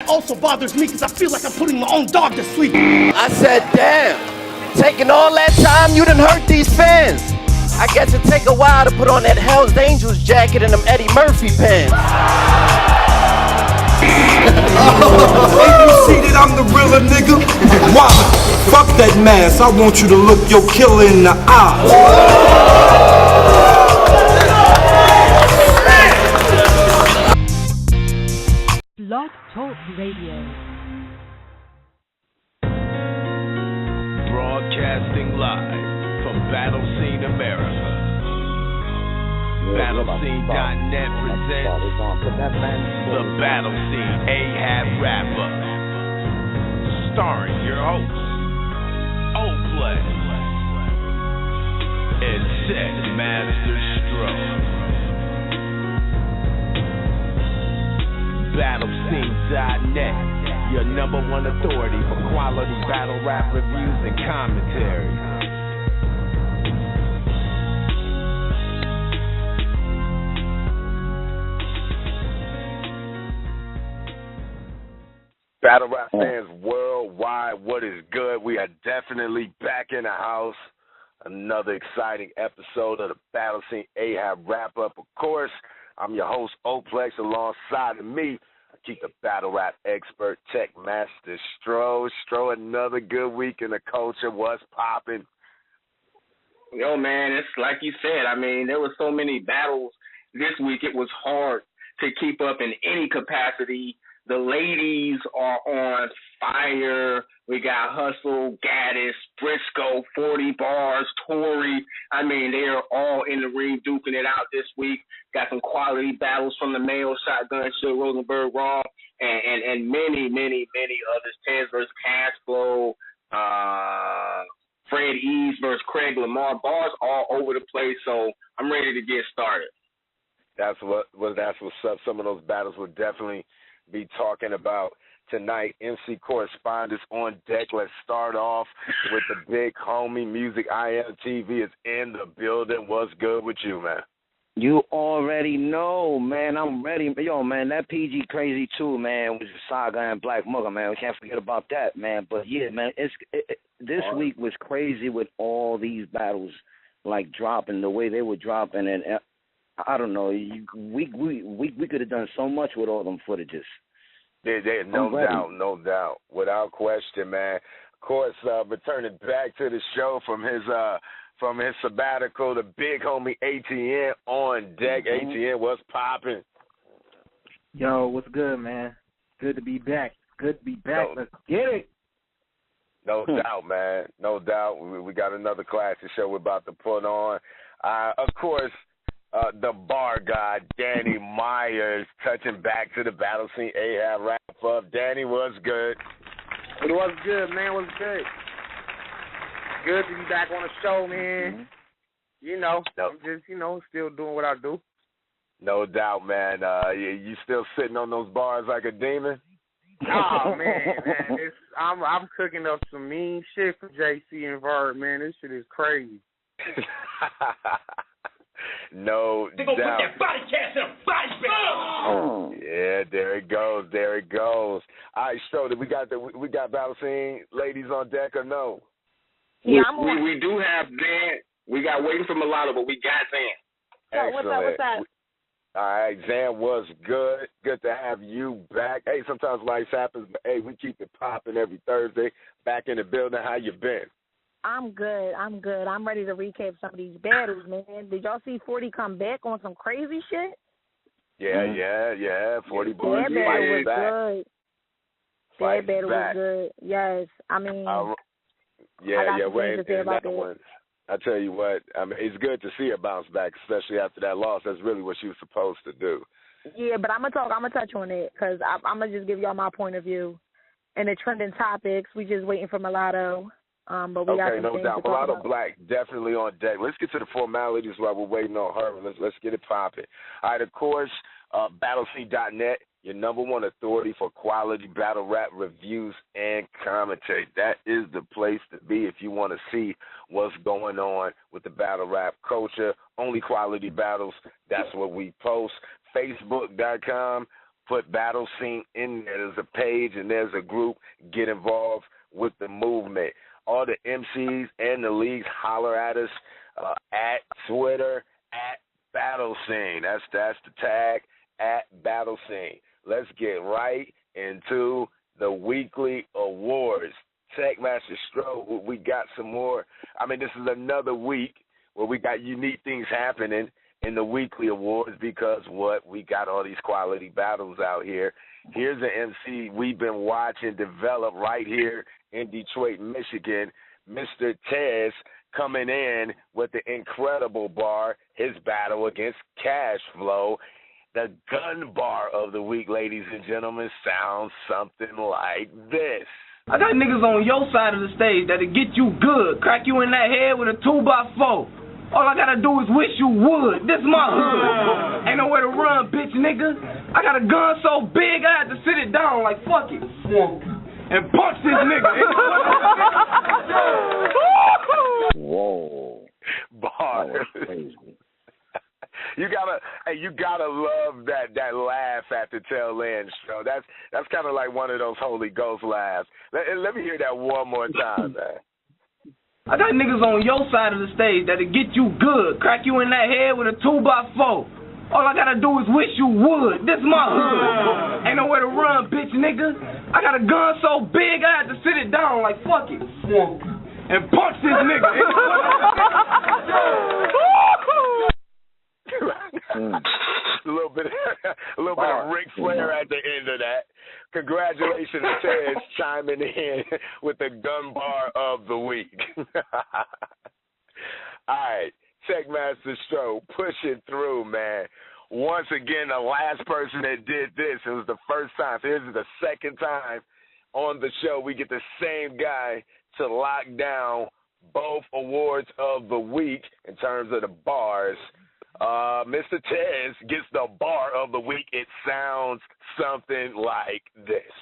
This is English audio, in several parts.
also bothers me because I feel like I'm putting my own dog to sleep. I said, damn, taking all that time, you done hurt these fans. I guess it take a while to put on that Hell's Angels jacket and them Eddie Murphy pants. Ain't you see that I'm the realer nigga? Why? Fuck that mask, I want you to look your killer in the eye. Blog Talk Radio. Broadcasting live from BattleScene America. BattleScene.Net presents the BattleScene AHAT Wrap-Up, starring your hosts, O-Play and Set Master Stroh. BattleScene.Net, your number one authority for quality battle rap reviews and commentary. Battle rap fans worldwide, what is good? We are definitely back in the house. Another exciting episode of the Battle Scene AHAT Wrap-Up. Of course, I'm your host, Oplex. Alongside of me, I keep the battle rap expert, Tech Master Stroh. Stroh, another good week in the culture. What's popping? Yo, man, it's like you said. I mean, there were so many battles this week. It was hard to keep up in any capacity. The ladies are on fire. We got Hustle, Gaddis, Briscoe, 40 Bars, Tory. I mean, they are all in the ring duking it out this week. Got some quality battles from the male Shotgun, Suge Rosenberg, Raw, and many, many, many others. Tez versus Cashflow, Fred Eves versus Craig Lamar. Bars all over the place, so I'm ready to get started. That's what's up. Some of those battles will definitely be talking about tonight. MC correspondents on deck. Let's start off with the big homie Music IMTV is in the building. What's good with you, man? You already know, man. I'm ready. Yo, man, that PG Crazy too, man, with Saga and Black Mugger, man. We can't forget about that, man. But yeah, man, this week was crazy with all these battles, like dropping the way they were dropping, and I don't know. We could have done so much with all them footages. No doubt, without question, man. Of course, returning back to the show from his sabbatical, the big homie ATN on deck. ATN, what's popping? Yo, what's good, man? Good to be back. Let's get it. No doubt, man. No doubt. We got another classic show we're about to put on. Of course, the bar guy, Danny Myers, touching back to the Battle Scene AHAT Wrap-Up. Danny, what's good? It was good, man. What's good? Good to be back on the show, man. Mm-hmm. I'm just, still doing what I do. No doubt, man. You still sitting on those bars like a demon? Oh, man. I'm cooking up some mean shit for JC and Verb, man. This shit is crazy. No They gonna doubt. put that body cast in a body bag. Yeah, there it goes. All right, so we got Battle Scene ladies on deck or no? Yeah, we do have Zan. We got waiting for Mulatto, but we got Zan. Excellent. What's up? All right, Zan was good. Good to have you back. Hey, sometimes life happens, but hey, we keep it popping every Thursday. Back in the building. How you been? I'm good. I'm ready to recap some of these battles, man. Did y'all see 40 come back on some crazy shit? Yeah. 40 boys. That battle was good. That battle was good. Yes. I mean, wait, that one. I tell you what, I mean, it's good to see her bounce back, especially after that loss. That's really what she was supposed to do. Yeah, but I'm gonna touch on it because I'm gonna just give y'all my point of view. And the trending topics, we just waiting for Mulatto. But we got some no things doubt. to talk Mulatto about. Black definitely on deck. Let's get to the formalities while we're waiting on her. Let's get it popping. All right, of course, BattleScene.Net, your number one authority for quality battle rap reviews and commentary. That is the place to be if you want to see what's going on with the battle rap culture. Only quality battles. That's what we post. Facebook.com Put BattleScene in there. There's a page and there's a group. Get involved with the movement. All the MCs and the leagues holler at us at Twitter at BattleScene. That's the tag at BattleScene. Let's get right into the weekly awards. Techmaster Stroh, we got some more. I mean, this is another week where we got unique things happening in the weekly awards because we got all these quality battles out here. Here's an MC we've been watching develop right here in Detroit, Michigan. Mr. Tez coming in with the incredible bar, his battle against Cash Flow. The gun bar of the week, ladies and gentlemen, sounds something like this. I got niggas on your side of the stage that'll get you good, crack you in that head with a 2x4. All I gotta do is wish you would. This my hood. Ain't nowhere to run, bitch nigga. I got a gun so big I had to sit it down like fuck it. And punch this nigga. Whoa. Bar. You gotta love that laugh at the tail end, show. That's kind of like one of those Holy Ghost laughs. Let me hear that one more time, man. I got niggas on your side of the stage that'll get you good, crack you in that head with a 2x4. All I gotta do is wish you would. This my hood. Ain't nowhere to run, bitch nigga. I got a gun so big I had to sit it down like fuck it. And punch this nigga. A little bit of Ric Flair at the end of that. Congratulations, Tez, chiming in with the gun bar of the week. All right, Techmaster Stroh, pushing through, man. Once again, the last person that did this, it was the first time. So this is the second time on the show we get the same guy to lock down both awards of the week in terms of the bars. Mr. Tez gets the bar of the week. It sounds something like this.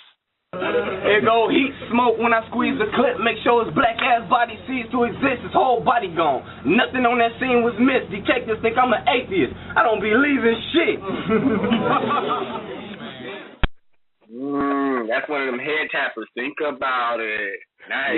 Here go heat smoke when I squeeze the clip. Make sure his black ass body ceases to exist. His whole body gone. Nothing on that scene was missed. Detectives think I'm an atheist. I don't believe in shit. That's one of them head tappers. Think about it. Nice.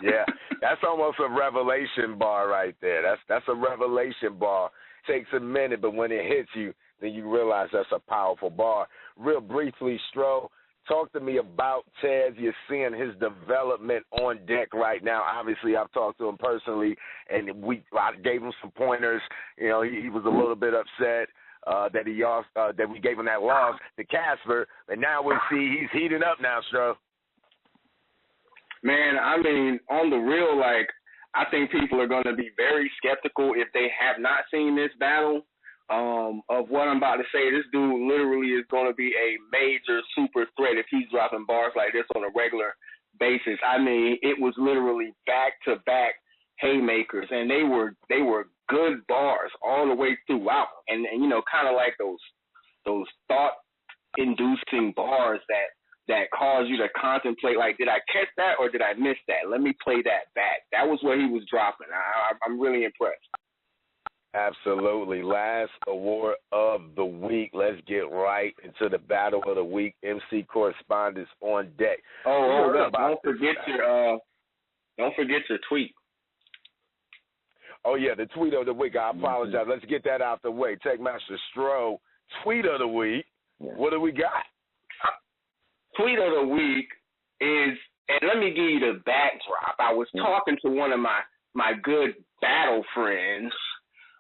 Yeah. That's almost a revelation bar right there. That's a revelation bar. Takes a minute, but when it hits you, then you realize that's a powerful bar. Real briefly, Stroh, talk to me about Tez. You're seeing his development on deck right now. Obviously, I've talked to him personally, and I gave him some pointers. You know, he was a little bit upset that we gave him that loss to Casper, and now we see he's heating up now, Stroh. Man, I mean, on the real, like, I think people are going to be very skeptical if they have not seen this battle of what I'm about to say. This dude literally is going to be a major super threat if he's dropping bars like this on a regular basis. I mean, it was literally back-to-back haymakers, and they were good bars all the way throughout, and you know, kind of like those thought-inducing bars that cause you to contemplate, like, did I catch that or did I miss that? Let me play that back. That was what he was dropping. I'm really impressed. Absolutely. Last award of the week. Let's get right into the battle of the week. MC correspondence on deck. Don't forget your tweet. Oh, yeah, the tweet of the week. I apologize. Let's get that out the way. Techmaster Stroh, tweet of the week. What do we got? Tweet of the week is, and let me give you the backdrop. I was talking to one of my good battle friends,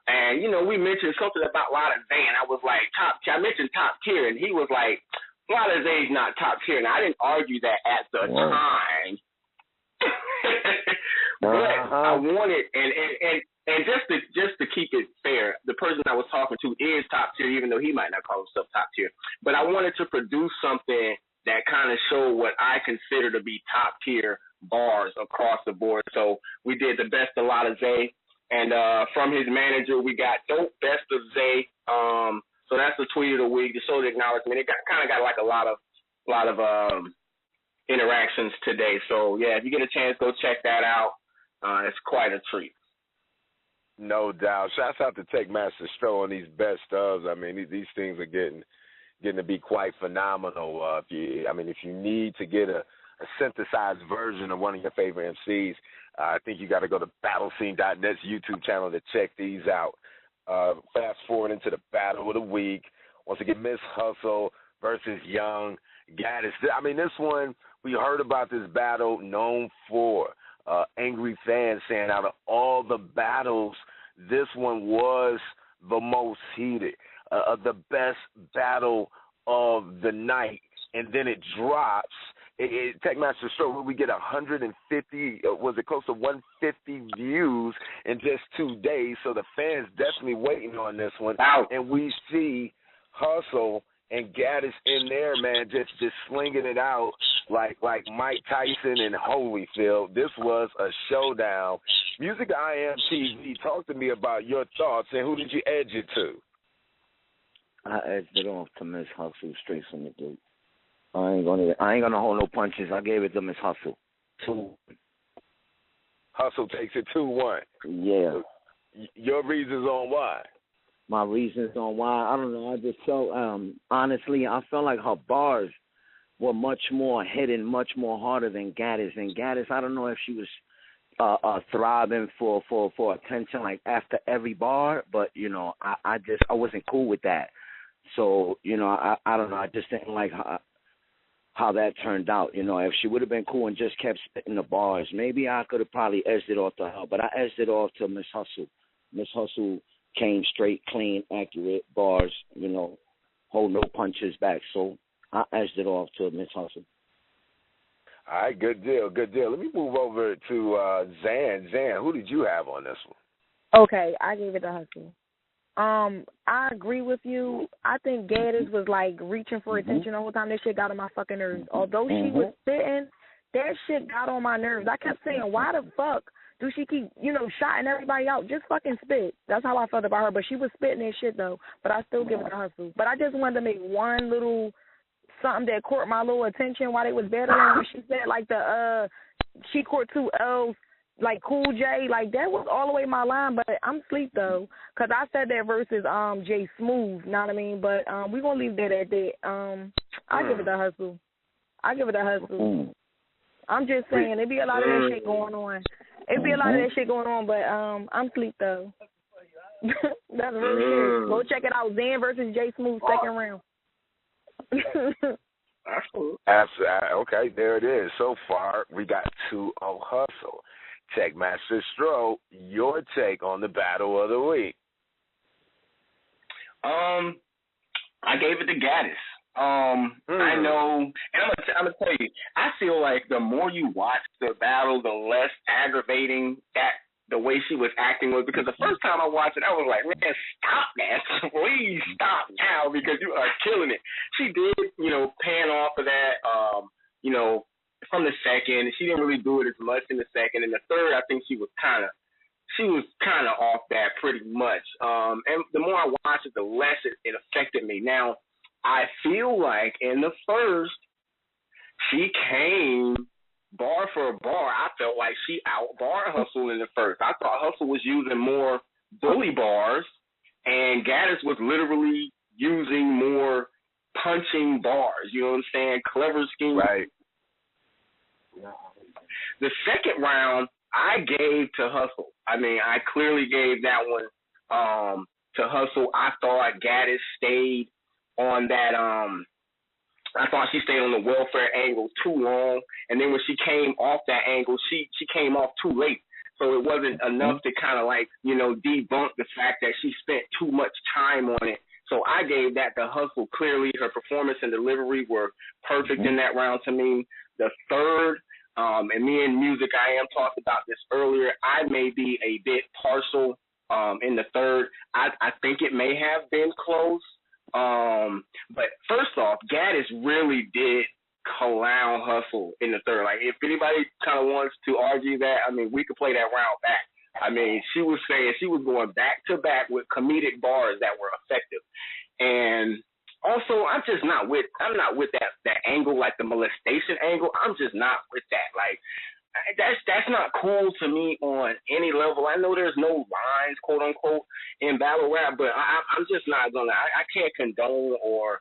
and, you know, we mentioned something about Lotta Zay, and I was like, I mentioned top tier, and he was like, Lotta Zay's not top tier, and I didn't argue that at the time. But I wanted, and just to keep it fair, the person I was talking to is top tier, even though he might not call himself top tier. But I wanted to produce something that kind of showed what I consider to be top tier bars across the board. So we did the best of Lotta Zay, and from his manager we got dope best of Zay. So that's the tweet of the week to show the acknowledgement. It kind of got like a lot of interactions today. So yeah, if you get a chance, go check that out. It's quite a treat. No doubt. Shouts out to Techmaster Stroh on these best ofs. I mean, these things are getting getting to be quite phenomenal. If you need to get a synthesized version of one of your favorite MCs, I think you got to go to BattleScene.Net's YouTube channel to check these out. Fast forward into the battle of the week. Once again, Miss Hustle versus Young Gaddis. This one, we heard about this battle, known for angry fans saying out of all the battles, this one was the most heated, the best battle of the night. And then it drops. Techmaster Stroke, we get 150, was it close to 150 views in just 2 days? So the fans definitely waiting on this one. Wow. And we see Hustle and Gaddis in there, man, just slinging it out like Mike Tyson and Holyfield. This was a showdown. Music IM TV, talk to me about your thoughts, and who did you edge it to? I edged it off to Miss Hustle straight from the gate. I ain't gonna hold no punches. I gave it to Miss Hustle. 2. Hustle takes it 2-1. Yeah. Your reasons on why? My reasons on why, I don't know. I just felt, honestly, I felt like her bars were much more hitting, much more harder than Gaddis. And Gaddis, I don't know if she was thriving for attention like after every bar, but I wasn't cool with that. So I don't know. I just didn't like how that turned out. If she would have been cool and just kept spitting the bars, maybe I could have probably edged it off to her. But I edged it off to Miss Hustle. Miss Hustle came straight, clean, accurate bars. Hold no punches back. So I edged it off to Miss Hustle. All right, good deal. Let me move over to Zan. Zan, who did you have on this one? Okay, I gave it to Hustle. I agree with you. I think Gaddis was like reaching for attention the whole time. That shit got on my fucking nerves. Although she was spitting, that shit got on my nerves. I kept saying, why the fuck do she keep, shotting everybody out? Just fucking spit. That's how I felt about her. But she was spitting that shit though. But I still give it to Hustle. But I just wanted to make one little something that caught my little attention while they was battling. When she said like she caught 2 L's. Like Cool J, like that was all the way my line, but I'm asleep though, cause I said that versus J Smooth, know what I mean? But we gonna leave that at that. I give it to Hustle. I'm just saying, it be a lot of that shit going on. But I'm asleep though. That's really serious. Go check it out. Zan versus J Smooth, second round. Absolutely. Okay, there it is. So far, we got 2-0 Hustle. Techmaster Stroh, your take on the battle of the week. I gave it to Gaddis. I know, and I'm gonna tell you, I feel like the more you watch the battle, the less aggravating that the way she was acting was. Because the first time I watched it, I was like, man, stop that, please stop now, because you are killing it. She did, pan off of that, from the second. She didn't really do it as much in the second. And the third, I think she was kind of off that pretty much. And the more I watched it, the less it affected me. Now, I feel like in the first, she came bar for bar. I felt like she outbarred Hustle in the first. I thought Hustle was using more bully bars, and Gaddis was literally using more punching bars. You know what I'm saying? Clever scheme. Right. The second round, I gave to Hustle. I mean, I clearly gave that one to Hustle. I thought Gaddis stayed on that. I thought she stayed on the welfare angle too long, and then when she came off that angle, she came off too late. So it wasn't enough to kind of debunk the fact that she spent too much time on it. So I gave that to Hustle. Clearly, her performance and delivery were perfect in that round to me. The third, and me and Music I Am talked about this earlier, I may be a bit partial in the third. I think it may have been close. But first off, Gaddis really did clown Hustle in the third. Like, if anybody kind of wants to argue that, I mean, we could play that round back. I mean, she was saying she was going back to back with comedic bars that were effective. And also, I'm not with that angle, like the molestation angle. I'm just not with that. Like, that's not cool to me on any level. I know there's no lines, quote unquote, in battle rap, but I'm just not gonna. I can't condone or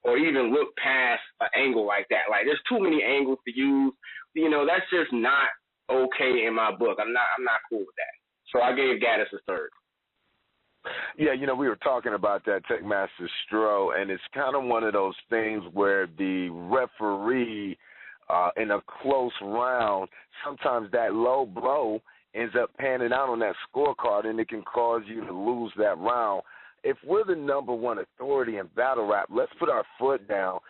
or even look past an angle like that. Like, there's too many angles to use. That's just not okay in my book. I'm not cool with that. So I gave Gaddis a third. Yeah, we were talking about that, Techmaster Stro, and it's kind of one of those things where the referee in a close round, sometimes that low blow ends up panning out on that scorecard, and it can cause you to lose that round. If we're the number one authority in battle rap, let's put our foot down.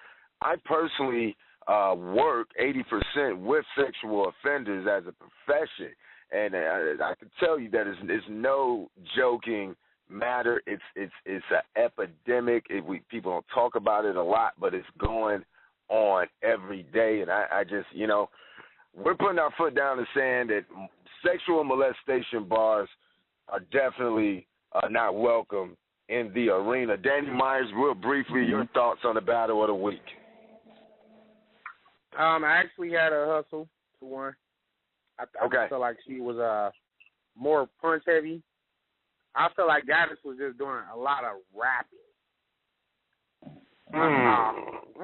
I personally work 80% with sexual offenders as a profession, and I can tell you that it's no joking matter. It's an epidemic. People don't talk about it a lot, but it's going on every day. And I just, we're putting our foot down and saying that sexual molestation bars are definitely not welcome in the arena. Danny Myers, real briefly, your thoughts on the battle of the week. I actually had a Hustle to one. I felt like she was more punch heavy. I feel like Gaddis was just doing a lot of rapping.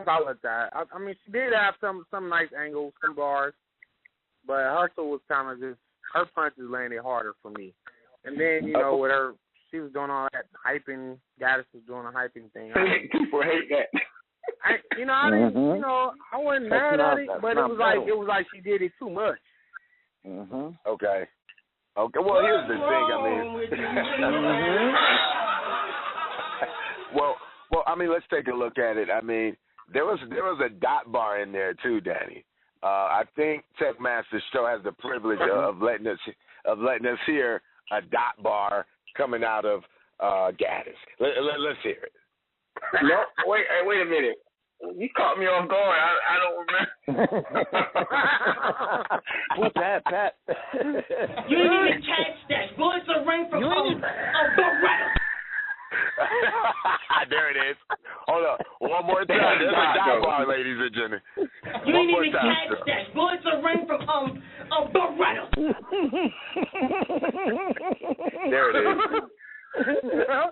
Call it that. I mean, she did have some nice angles, some bars, but Hustle was kind of just, her punches landed harder for me. And then, with her, she was doing all that hyping. Gaddis was doing a hyping thing. People hate that. I wasn't mad at it, but it was like she did it too much. Okay. Well, here's the thing. I mean, let's take a look at it. I mean, there was a dot bar in there too, Danny. I think Techmaster Stro has the privilege of letting us hear a dot bar coming out of Gaddis. Let's hear it. No, wait a minute. You caught me off guard. I don't remember. What's that, Pat? You didn't even catch that. Bullets are rain from Beretta. There it is. Hold up. One more time. There's a dot bar, ladies and gentlemen. You didn't even catch that. Bullets are rain from Beretta. There it is.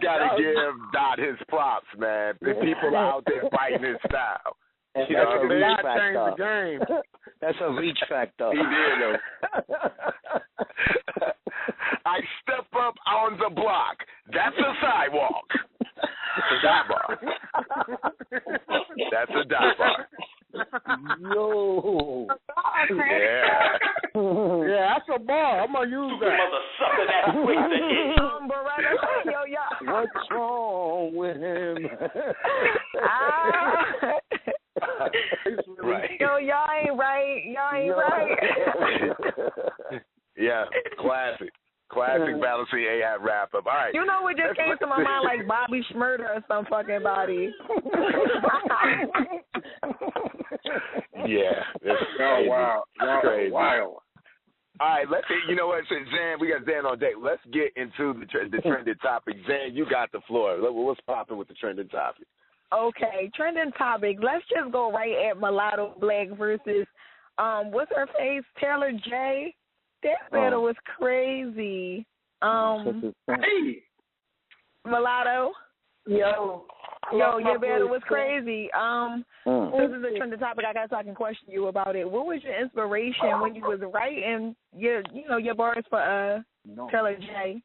Gotta give Dot his props, man. The people out there fighting his style. That's a reach factor. He did, though. I step up on the block. That's a sidewalk. It's a dot bar. That's a dot bar. Yo. Yeah. Yeah, that's a bar. I'm gonna use that. Mother sucker that What's wrong with him? Right. Yo, y'all ain't right. Yeah, classic BattleScene AHAT wrap up. All right. You know what just came to my mind, like Bobby Schmurder or some fucking body. Yeah. Oh, wow. Crazy. Wow. All right, you know what, Zan, we got Zan on deck. Let's get into the trending topic. Zan, you got the floor. What's popping with the trending topic? Okay, trending topic. Let's just go right at Mulatto Black versus, what's her face? Taylor J. That battle was crazy. Hey. Mulatto. Yo, your battle was crazy. This is a trending topic. I got so I can question you about it. What was your inspiration when you was writing your bars for Taylor J?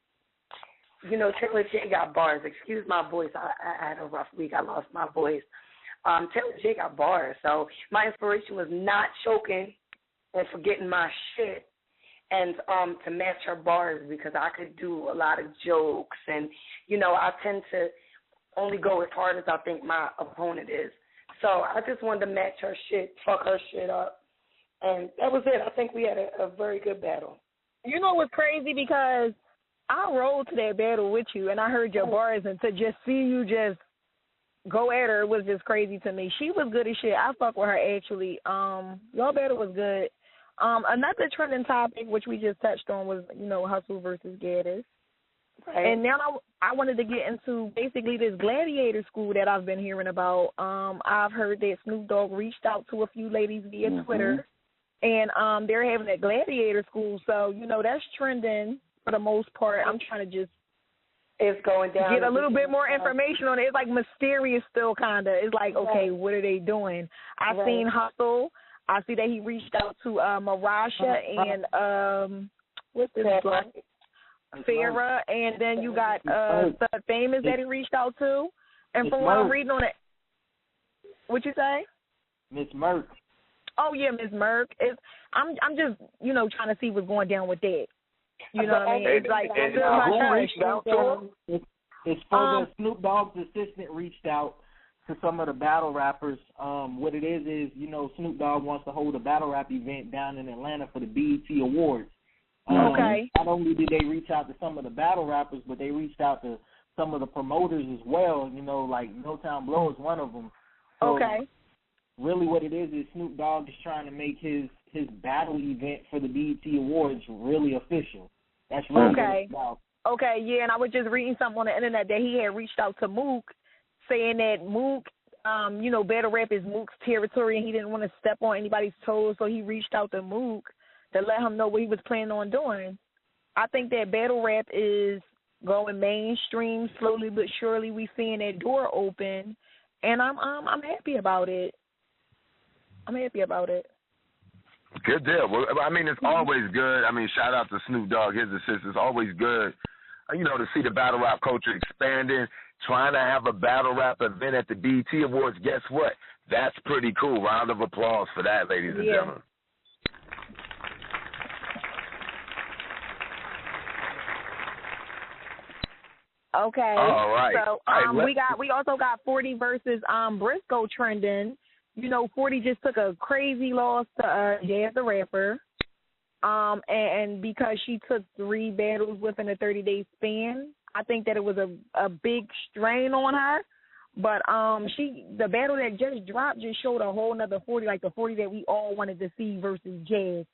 Taylor J got bars. Excuse my voice. I had a rough week. I lost my voice. Taylor J got bars. So my inspiration was not choking and forgetting my shit, and to match her bars, because I could do a lot of jokes, and I tend to only go as hard as I think my opponent is. So I just wanted to match her shit, fuck her shit up, and that was it. I think we had a very good battle. You know what's crazy? Because I rolled to that battle with you, and I heard your bars, and to just see you just go at her was just crazy to me. She was good as shit. I fuck with her, actually. Your battle was good. Another trending topic, which we just touched on, was, Hustle versus Gaddis. Right. And now I wanted to get into basically this gladiator school that I've been hearing about. I've heard that Snoop Dogg reached out to a few ladies via Twitter, and they're having that gladiator school. So, that's trending for the most part. I'm trying to just It's going down. Get a little bit more information on it. It's like mysterious still, kind of. It's like, okay, what are they doing? I've seen Hustle. I see that he reached out to Marasha and what's this black? Farrah, and then you got Stud Famous that he reached out to. And from what I'm reading on it, what you say? Miss Merck. Oh yeah, Miss Merck. I'm just trying to see what's going down with that. You know what I mean? It's like who reached out to him? It's for the Snoop Dogg's assistant reached out to some of the battle rappers. What it is Snoop Dogg wants to hold a battle rap event down in Atlanta for the BET Awards. Okay. Not only did they reach out to some of the battle rappers, but they reached out to some of the promoters as well. Like No Time Blow is one of them. So okay. Really, what it is Snoop Dogg is trying to make his battle event for the BET Awards really official. That's really what it's about. Okay, yeah, and I was just reading something on the internet that he had reached out to Mook, saying that Mook, battle rap is Mook's territory, and he didn't want to step on anybody's toes, so he reached out to Mook to let him know what he was planning on doing. I think that battle rap is going mainstream slowly but surely. We seeing that door open, and I'm happy about it. I'm happy about it. Good deal. Well, I mean, it's always good. I mean, shout out to Snoop Dogg, his assistants. It's always good, to see the battle rap culture expanding, trying to have a battle rap event at the BET Awards. Guess what? That's pretty cool. Round of applause for that, ladies and gentlemen. Okay. All right. So we also got 40 versus Briscoe trending. 40 just took a crazy loss to Jazz the Rapper. And because she took 3 battles within a 30-day span, I think that it was a big strain on her. But the battle that just dropped just showed a whole nother 40, like the 40 that we all wanted to see versus Jazz.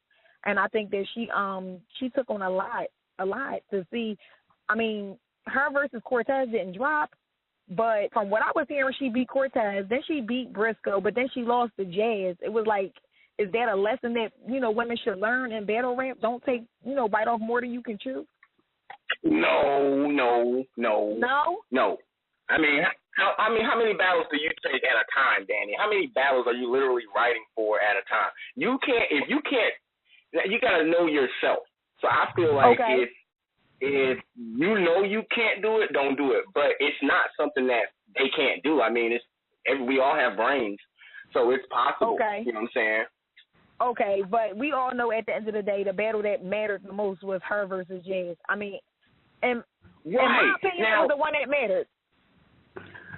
And I think that she took on a lot to see. I mean, her versus Cortez didn't drop, but from what I was hearing, she beat Cortez, then she beat Briscoe, but then she lost to Jazz. It was like, is that a lesson that, women should learn in battle rap? Don't take, bite off more than you can chew? No. No? I mean, how many battles do you take at a time, Danny? How many battles are you literally writing for at a time? You got to know yourself. So I feel like if you can't do it, don't do it. But it's not something that they can't do. I mean, we all have brains, so it's possible. Okay. You know what I'm saying? Okay, but we all know at the end of the day, the battle that mattered the most was her versus Jazz. I mean, in my opinion, that was the one that mattered.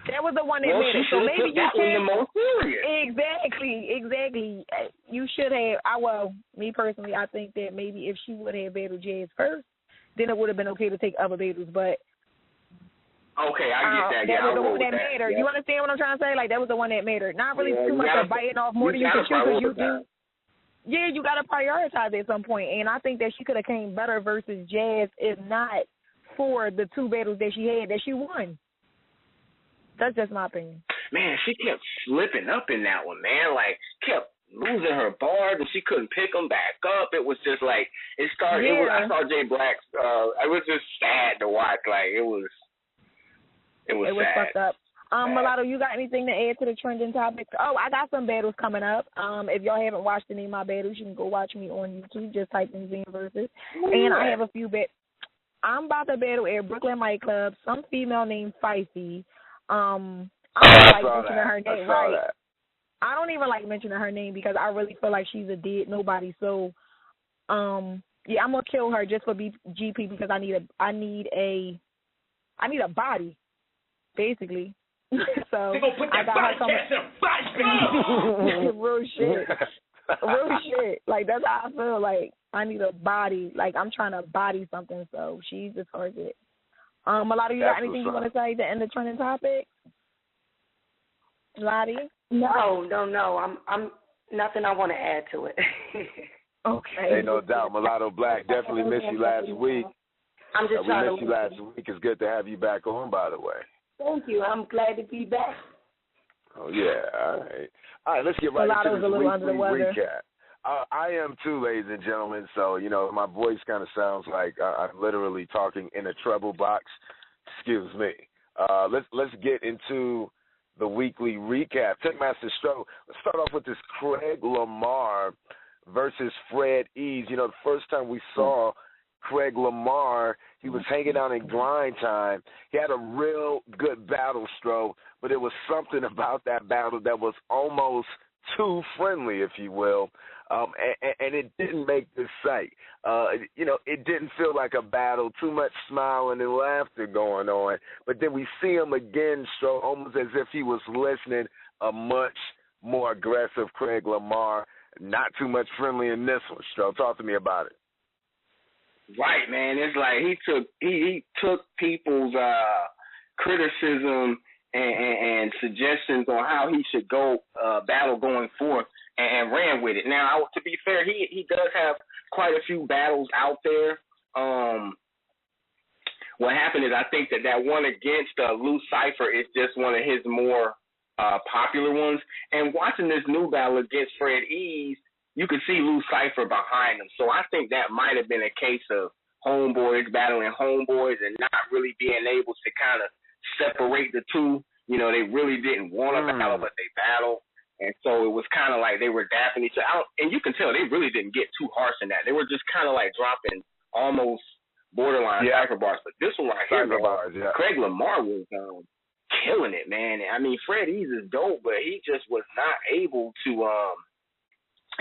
That was the one that mattered. So maybe you can. The most serious. Exactly. You should have. Me personally, I think that maybe if she would have battled Jazz first, then it would have been okay to take other battles. But okay, I get that. That was the one that mattered. Yeah. You understand what I'm trying to say? Like, that was the one that mattered. Not really too much of biting off more than you can chew, because you do. Yeah, you got to prioritize at some point. And I think that she could have came better versus Jazz if not for the 2 battles that she had that she won. That's just my opinion. Man, she kept slipping up in that one, man. Like, kept losing her bars and she couldn't pick them back up. It was just like, it started. Yeah. I saw Jay Black's. It was just sad to watch. Like, it was sad. Fucked up. Mulatto, you got anything to add to the trending topics? Oh, I got some battles coming up. If y'all haven't watched any of my battles, you can go watch me on YouTube. Just type in Zine Versus. And I have a few I'm about to battle at Brooklyn Mic Club, some female named Feisty. I don't like mentioning her name, right? I don't even like mentioning her name because I really feel like she's a dead nobody. So, yeah, I'm gonna kill her just for GP because I need a body, basically. So I got her coming. Real shit. Like, that's how I feel. Like, I need a body. Like, I'm trying to body something. So she's the target. Mulatto, you got anything you want to say to end the trending topic? Lottie? No. I'm nothing I want to add to it. Okay. Hey, no doubt. Mulatto Black, definitely missed you last week. I'm just trying to. We missed you last week. It's good to have you back on, by the way. Thank you. I'm glad to be back. Oh, yeah. All right, let's get right into this weekly recap. I am too, ladies and gentlemen. So, my voice kind of sounds like I'm literally talking in a treble box. Excuse me. Let's get into the weekly recap. Tickmaster Stroke. Let's start off with this Craig Lamar versus Fred Ease. You know, the first time we saw Craig Lamar, he was hanging out in grind time. He had a real good battle, Stroke, but it was something about that battle that was almost too friendly, if you will, and it didn't make this sight. You know, it didn't feel like a battle, too much smiling and laughter going on, but then we see him again, Stroke, almost as if he was listening, a much more aggressive Craig Lamar, not too much friendly in this one, Stroke. Talk to me about it. Right, man. It's like he took people's criticism and suggestions on how he should go battle going forth and ran with it. Now, to be fair, he does have quite a few battles out there. What happened is I think that one against Lou Cypher is just one of his more popular ones. And watching this new battle against Fred Ease, you could see Lou Cypher behind him. So I think that might have been a case of homeboys battling homeboys and not really being able to kind of separate the two. You know, they really didn't want to battle, but they battled. And so it was kind of like they were dapping each other out. And you can tell they really didn't get too harsh in that. They were just kind of like dropping almost borderline cypher bars. But this one right here, Craig Lamar was killing it, man. I mean, Fred Ease is dope, but he just was not able to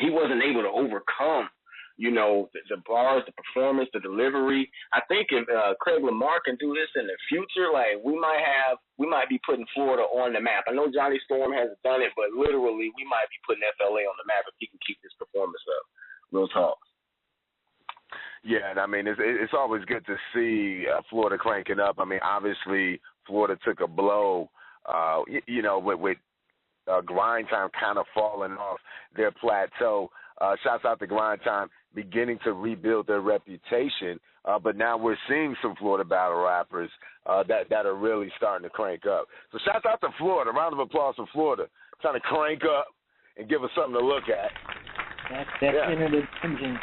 he wasn't able to overcome, you know, the bars, the performance, the delivery. I think if Craig Lamar can do this in the future, like we might be putting Florida on the map. I know Johnny Storm hasn't done it, but literally we might be putting FLA on the map if he can keep this performance up. Real talk. Yeah, and I mean, it's always good to see Florida cranking up. I mean, obviously Florida took a blow, you know, with grind time kind of falling off their plateau. Shouts out to grind time beginning to rebuild their reputation, but now we're seeing some Florida battle rappers that are really starting to crank up. So shouts out to Florida. Round of applause for Florida, trying to crank up and give us something to look at. That's into the engine.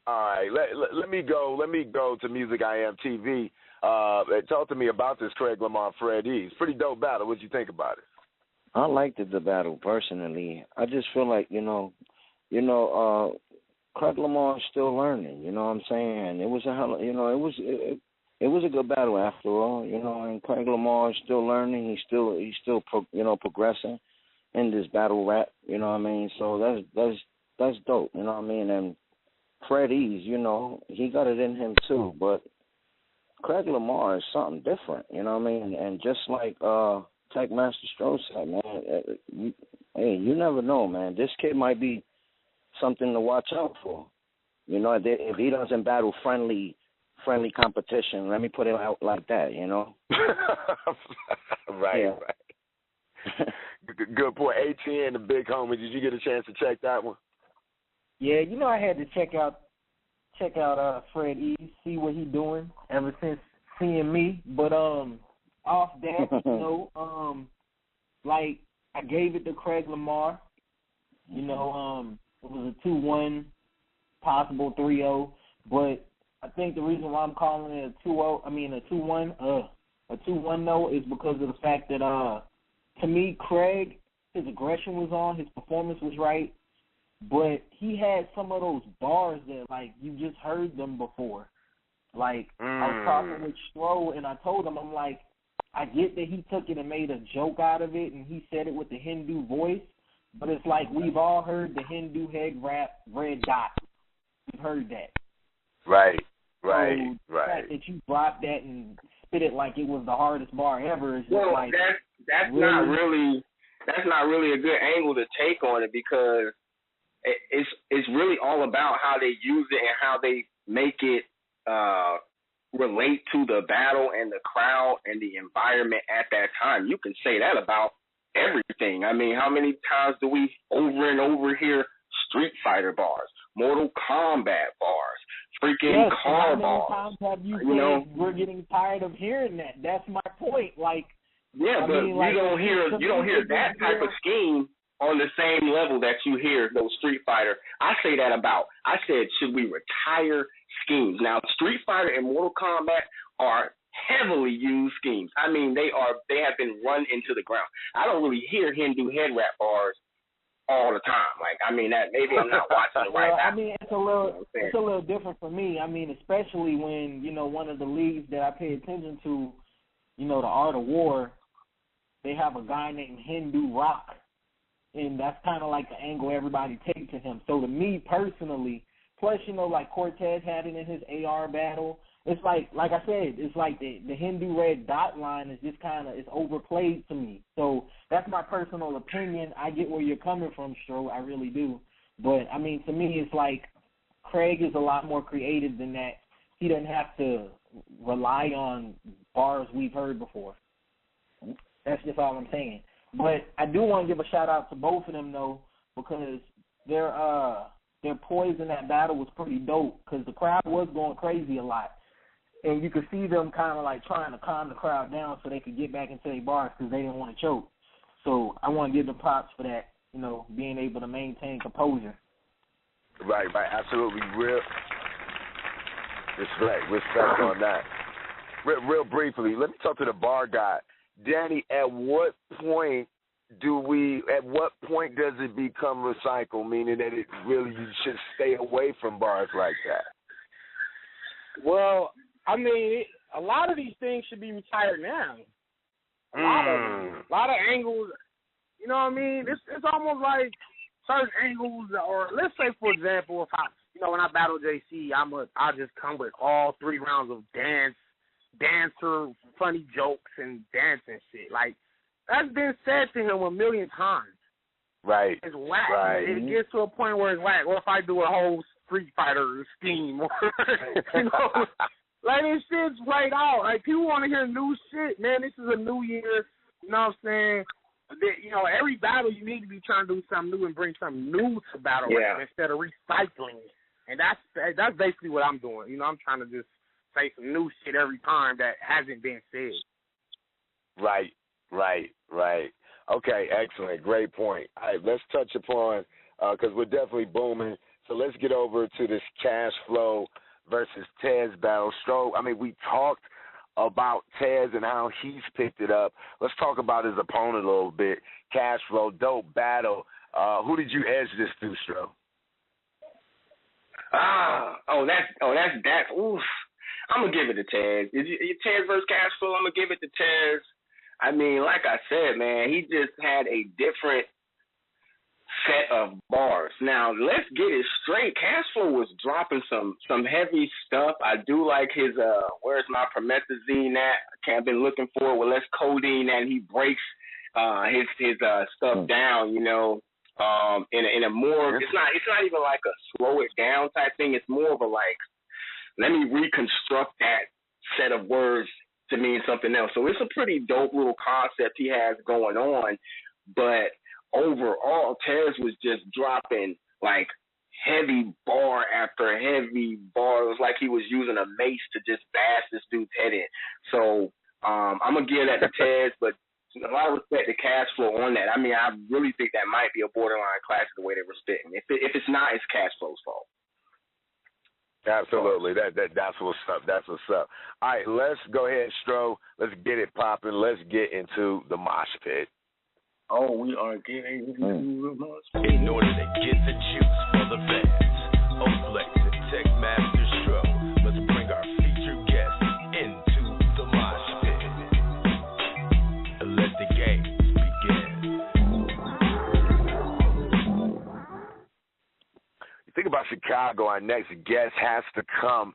All right, let me go to Music I Am TV. Talk to me about this Craig Lamar Fred Ease. Pretty dope battle. What'd you think about it? I liked the battle personally. I just feel like Craig Lamar is still learning. You know what I'm saying? It was it was a good battle after all. You know, and Craig Lamar is still learning. He's still progressing in this battle rap. You know what I mean? So that's dope. You know what I mean? And Fred Ease, you know, he got it in him too, but Craig Lamar is something different, you know what I mean? And just like Tech Master Stroh said, man, you never know, man. This kid might be something to watch out for. You know, if he doesn't battle friendly competition, let me put it out like that, you know? Right. Good point. ATN, the big homie, did you get a chance to check that one? Yeah, you know, I had to check out Fred Ease, see what he doing ever since seeing me. But off that, you know, like I gave it to Craig Lamar. You know, it was a 2-1, possible 3-0. But I think the reason why I'm calling it a 2-1 though is because of the fact that to me, Craig, his aggression was on, his performance was right. But he had some of those bars that, like, you just heard them before. Like, I was talking with Stroh, and I told him, I'm like, I get that he took it and made a joke out of it, and he said it with the Hindu voice, but it's like we've all heard the Hindu head rap, Red Dot. We've heard that. Right. So the fact that you dropped that and spit it like it was the hardest bar ever is just like... That's not really a good angle to take on it, because it's really all about how they use it and how they make it relate to the battle and the crowd and the environment at that time. You can say that about everything. I mean, how many times do we over and over hear Street Fighter bars, Mortal Kombat bars, freaking car bars? How many times have you said we're getting tired of hearing that? That's my point. Like, yeah, but you don't hear that type of scheme on the same level that you hear those Street Fighter. I said, should we retire schemes. Now, Street Fighter and Mortal Kombat are heavily used schemes. I mean, they have been run into the ground. I don't really hear him do head wrap bars all the time. Like, I mean, that maybe I'm not watching it right now. I mean, it's a little different for me. I mean, especially when, you know, one of the leagues that I pay attention to, you know, the Art of War, they have a guy named Hindu Rock, and that's kind of like the angle everybody takes to him. So to me personally, plus, you know, like Cortez had it in his AR battle, it's like I said, it's like the Hindu red dot line is just kind of, it's overplayed to me. So that's my personal opinion. I get where you're coming from, Stro, I really do. But, I mean, to me, it's like Craig is a lot more creative than that. He doesn't have to rely on bars we've heard before. That's just all I'm saying. But I do want to give a shout-out to both of them, though, because their poise in that battle was pretty dope because the crowd was going crazy a lot. And you could see them kind of like trying to calm the crowd down so they could get back into their bars because they didn't want to choke. So I want to give them props for that, you know, being able to maintain composure. Right, absolutely. Real respect on that. Real briefly, let me talk to the bar guy. Danny, at what point does it become recycled, meaning that it really, you should stay away from bars like that? Well, I mean, a lot of these things should be retired now. A lot of angles, you know what I mean? It's almost like certain angles, or let's say, for example, if when I battle JC, I just come with all 3 rounds of dancer, funny jokes, and dancing shit. Like, that's been said to him a million times. Right. It's whack. Right. It gets to a point where it's whack. Or if I do a whole Street Fighter scheme, you know, like, this shit's played out. Like, people want to hear new shit, man. This is a new year. You know what I'm saying? You know, every battle you need to be trying to do something new and bring something new to battle rap instead of recycling it. And that's basically what I'm doing. You know, I'm trying to just say some new shit every time that hasn't been said. Right. Okay, excellent. Great point. All right, let's touch upon, because we're definitely booming, so let's get over to this Cash Flow versus Tez battle. Stro, I mean, we talked about Tez and how he's picked it up. Let's talk about his opponent a little bit. Cash Flow, dope battle. Who did you edge this to, Stro? That's oof. I'm gonna give it to Tez. Tez versus Cash Flow, I'm gonna give it to Tez. I mean, like I said, man, he just had a different set of bars. Now, let's get it straight. Cash Flow was dropping some heavy stuff. I do like his where's my promethazine at? I've been looking for it. Well, let's codeine that. He breaks his stuff down, you know, in a more, it's not even like a slow it down type thing. It's more of a like, let me reconstruct that set of words to mean something else. So it's a pretty dope little concept he has going on. But overall, Tez was just dropping like heavy bar after heavy bar. It was like he was using a mace to just bash this dude's head in. So I'm going to give that to Tez, but a lot of respect to Cash Flow on that. I mean, I really think that might be a borderline classic the way they were spitting. If it's not, it's Cash Flow's fault. Absolutely. That's what's up. That's what's up. All right, let's go ahead, Stro. Let's get it popping. Let's get into the mosh pit. Oh, we are getting into the mosh pit. In order to get the juice for the fans, Oplex and Tech Master Stro, let's bring our featured guest into the mosh pit and let the games begin. Think about Chicago, our next guest has to come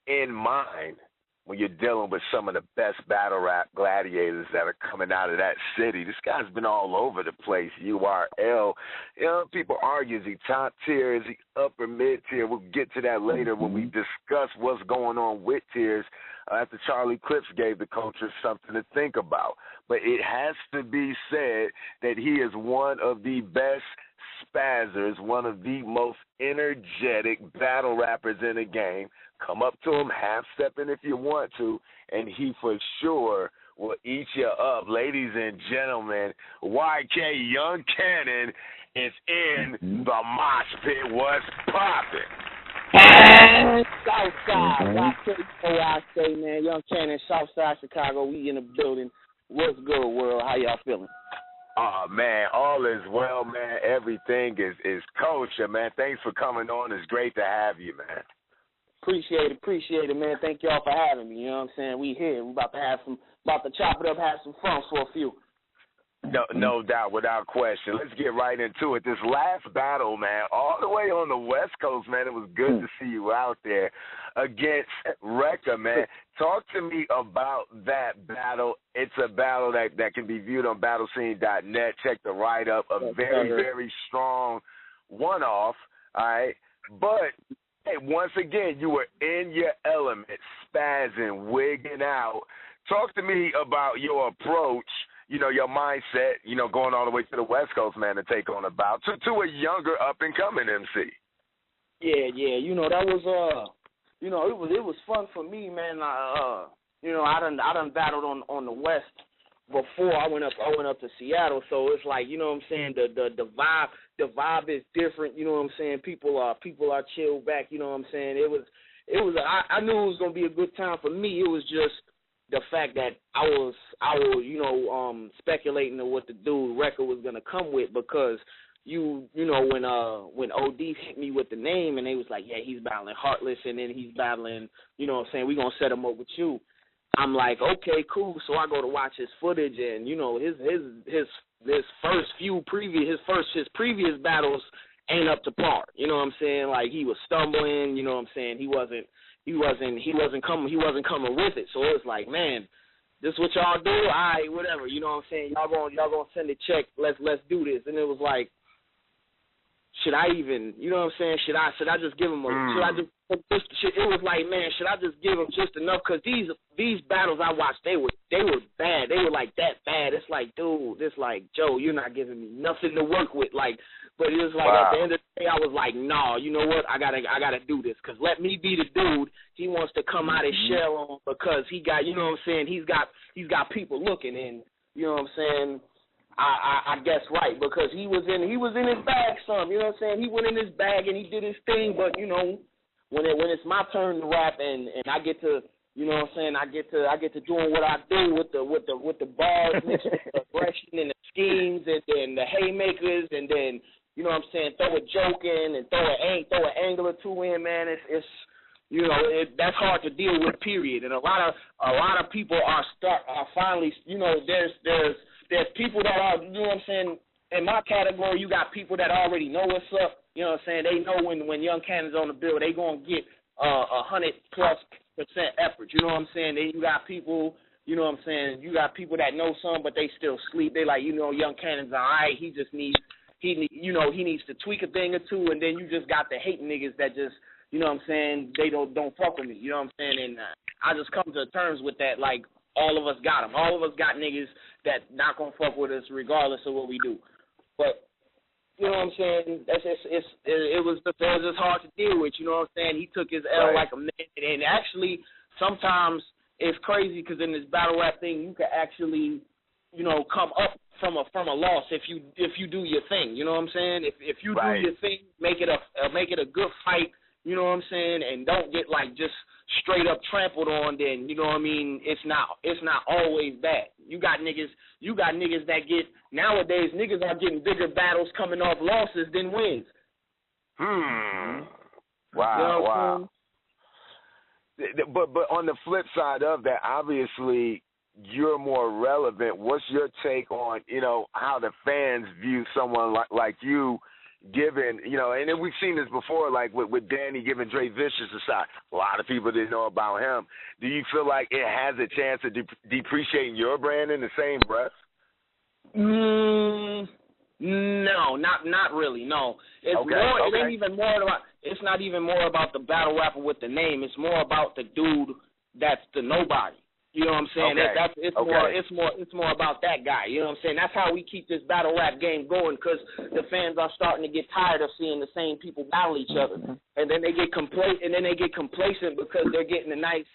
in mind when you're dealing with some of the best battle rap gladiators that are coming out of that city. This guy's been all over the place, URL. You know, people argue, is he top tier, is he upper mid-tier? We'll get to that later when we discuss what's going on with tiers after Charlie Clips gave the culture something to think about. But it has to be said that he is one of the best spazzers, one of the most energetic battle rappers in the game. Come up to him, half-step in if you want to, and he for sure will eat you up. Ladies and gentlemen, YK Young Kannon is in the mosh pit. What's poppin'? Southside. I tell you where I stay, man. Young Kannon, Southside Chicago. We in the building. What's good, world? How y'all feeling? Oh, man, all is well, man. Everything is kosher, man. Thanks for coming on. It's great to have you, man. Appreciate it, man. Thank y'all for having me. You know what I'm saying? We here. We about to chop it up, have some fun for a few. No doubt, without question. Let's get right into it. This last battle, man, all the way on the West Coast, man, it was good to see you out there against Rekka, man. Talk to me about that battle. It's a battle that can be viewed on BattleScene.Net. Check the write-up. A very, very strong one-off, all right? But, hey, once again, you were in your element, spazzing, wigging out. Talk to me about your approach, you know, your mindset, you know, going all the way to the West Coast, man, to take on a bout to a younger up-and-coming MC. Yeah, you know, that was, you know, it was fun for me, man. You know, I done battled on the West before I went up to Seattle, so it's like, you know what I'm saying, the vibe is different, you know what I'm saying. People are chilled back, you know what I'm saying. I knew it was gonna be a good time for me. It was just the fact that I was you know, speculating on what the dude Rekka was gonna come with, because you know, when OD hit me with the name and they was like, yeah, he's battling Heartless and then he's battling, you know what I'm saying, we're gonna set him up with you. I'm like, okay, cool. So I go to watch his footage, and you know, his previous battles ain't up to par. You know what I'm saying? Like, he was stumbling. You know what I'm saying? He wasn't coming with it. So it was like, man, this what y'all do? All right, whatever. You know what I'm saying? Y'all gonna send a check. Let's do this. And it was like, should I even? You know what I'm saying? Should I just give him a? Should I just? It was like, man, should I just give him just enough? Because these battles I watched, they were bad. They were like that bad. It's like, dude, it's like, Joe, you're not giving me nothing to work with. Like, but it was like, at the end of the day, I was like, nah, you know what? I gotta do this, because let me be the dude. He wants to come out his shell on, because he got, you know what I'm saying? He's got people looking, and you know what I'm saying? I guess right, because he was in his bag some, you know what I'm saying? He went in his bag and he did his thing, but you know, when it's my turn to rap and I get to, you know what I'm saying, I get to doing what I do with the bars, mixed with the aggression and the schemes and then the haymakers, and then, you know what I'm saying, throw a joke in and throw an angle or two in, man. It's you know, that's hard to deal with, period. And a lot of people are finally, you know, there's people that are, you know what I'm saying, in my category, you got people that already know what's up. You know what I'm saying? They know when Young Cannon's on the bill, they gonna get 100+% effort. You know what I'm saying? Then you got people, you know what I'm saying? You got people that know some, but they still sleep. They like, you know, Young Cannon's all right. He needs to tweak a thing or two. And then you just got the hate niggas that just, you know what I'm saying, they don't fuck with me. You know what I'm saying? And I just come to terms with that. Like, all of us got them. All of us got niggas that not gonna fuck with us regardless of what we do. But you know what I'm saying? It was just hard to deal with. You know what I'm saying? He took his L like a man, and actually sometimes it's crazy, because in this battle rap thing, you can actually, you know, come up from a loss if you do your thing. You know what I'm saying? If you do your thing, make it a good fight. You know what I'm saying? And don't get like just straight up trampled on, then you know what I mean, it's not always bad. You got niggas that get, nowadays niggas are getting bigger battles coming off losses than wins. Wow. But on the flip side of that, obviously you're more relevant. What's your take on, you know, how the fans view someone like you, given, you know, and then we've seen this before, like with Danny giving Dre Vicious a shot. A lot of people didn't know about him. Do you feel like it has a chance of depreciating your brand in the same breath? No, not really. No, it's more. It ain't even more about. It's not even more about the battle rapper with the name. It's more about the dude that's the nobody. You know what I'm saying? It's more about that guy. You know what I'm saying? That's how we keep this battle rap game going, because the fans are starting to get tired of seeing the same people battle each other, and then they get complacent because they're getting a nice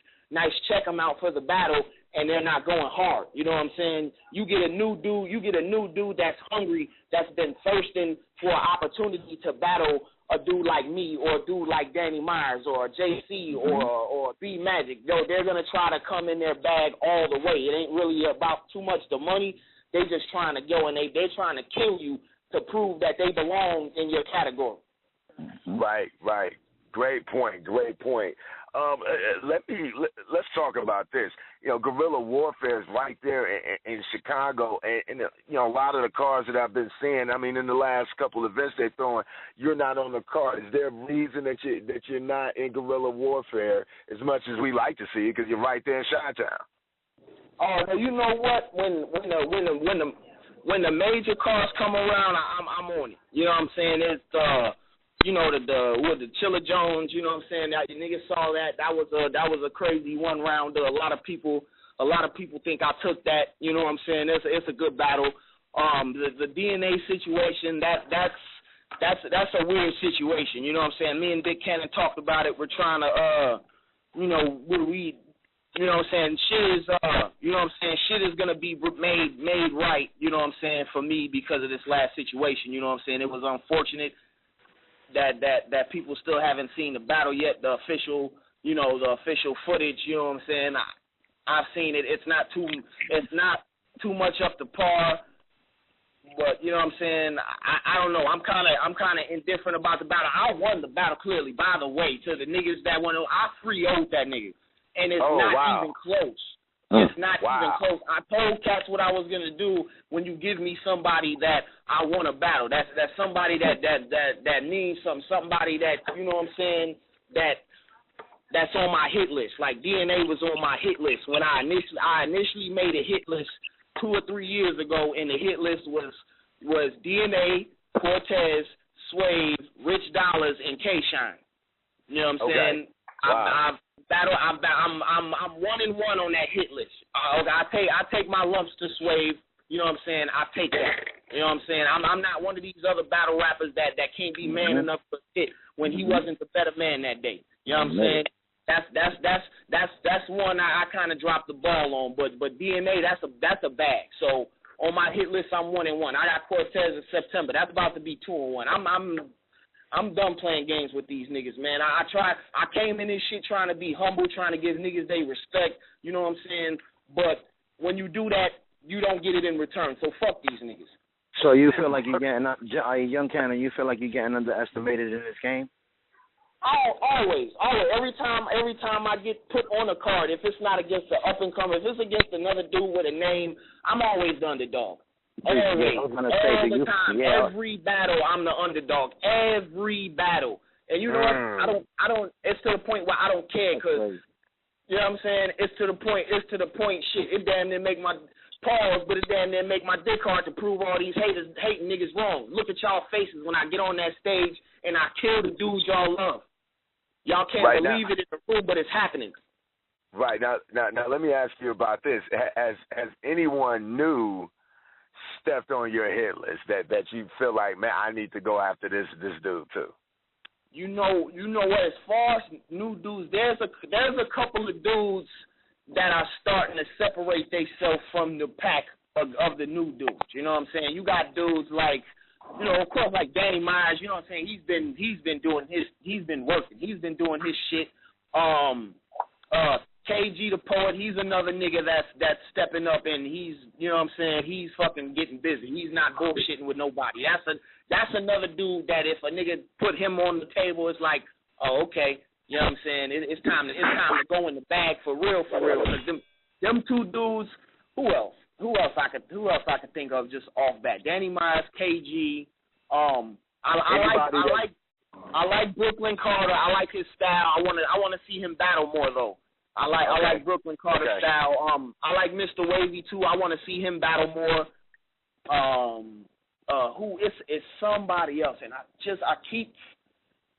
check amount for the battle, and they're not going hard. You know what I'm saying? You get a new dude that's hungry, that's been thirsting for an opportunity to battle a dude like me or a dude like Danny Myers or JC or B Magic. Yo, they're gonna try to come in their bag all the way. It ain't really about too much the money. They just trying to go and they're trying to kill you to prove that they belong in your category. Right. Great point. Let's talk about this. You know, guerrilla warfare is right there in Chicago, and you know, a lot of the cards that I've been seeing. I mean, in the last couple of events they're throwing, you're not on the card. Is there a reason that you're not in guerrilla warfare as much as we like to see it? Because you're right there in Chi-Town. Oh, you know what? When the major cards come around, I'm on it. You know what I'm saying? It's you know, the Chilla Jones, you know what I'm saying? That, you niggas saw that. That was a crazy one rounder. A lot of people think I took that. You know what I'm saying? It's a good battle. The DNA situation, that's a weird situation. You know what I'm saying? Me and Big Kannon talked about it. We're trying to you know, you know what I'm saying? You know what I'm saying? Shit is gonna be made right. You know what I'm saying? For me, because of this last situation. You know what I'm saying? It was unfortunate that people still haven't seen the battle yet, the official footage, you know what I'm saying? I've seen it. It's not too much up to par, but you know what I'm saying? I don't know. I'm kind of indifferent about the battle. I won the battle clearly, by the way, to the niggas that won. I 3-0'd that nigga, and it's not even close. It's not even close. I told cats what I was gonna do when you give me somebody that I want to battle. That's somebody that means something. Somebody that, you know what I'm saying, that's on my hit list. Like DNA was on my hit list when I initially made a hit list 2 or 3 years ago, and the hit list was DNA, Cortez, Swave, Rich Dollars, and K-Shine. You know what I'm saying? I'm 1-1 on that hit list. I take my lumps to Swave. You know what I'm saying? I take that. You know what I'm saying? I'm not one of these other battle rappers that can't be man enough to hit when he wasn't the better man that day. You know what I'm saying? That's one I kind of dropped the ball on. But DNA, that's a bag. So on my hit list, I'm 1-1. I got Cortez in September. That's about to be 2-1. I'm done playing games with these niggas, man. I came in this shit trying to be humble, trying to give niggas they respect, you know what I'm saying? But when you do that, you don't get it in return. So fuck these niggas. So you feel like you're getting, young Kannon, you feel like you're getting underestimated in this game? Always. Every time I get put on a card, if it's not against an up-and-comer, if it's against another dude with a name, I'm always the underdog. Always. All the time. Every battle, I'm the underdog. Every battle. And you know what? I don't, it's to the point where I don't care because, you know what I'm saying? It's to the point shit. It damn near make my pause, but it damn near make my dick hard to prove all these hating niggas wrong. Look at y'all faces when I get on that stage and I kill the dudes y'all love. Y'all can't believe it in the room, but it's happening. Right. Now, let me ask you about this. Has anyone new stepped on your hit list that you feel like, man, I need to go after this dude too? You know what? As far as new dudes, there's a couple of dudes that are starting to separate themselves from the pack of the new dudes. You know what I'm saying? You got dudes like, you know, of course, like Danny Myers. You know what I'm saying? He's been working. He's been doing his shit. KG the Poet, he's another nigga that's stepping up, and he's, you know what I'm saying, he's fucking getting busy. He's not bullshitting with nobody. That's another dude that if a nigga put him on the table, it's like, oh, okay, you know what I'm saying, it's time to go in the bag for real. Because them two dudes, who else I could think of just off bat? Danny Myers, KG, I like Brooklyn Carter. I like his style. I wanna see him battle more though. I like Brooklyn Carter style. I like Mr. Wavy too. I want to see him battle more. Who is somebody else, and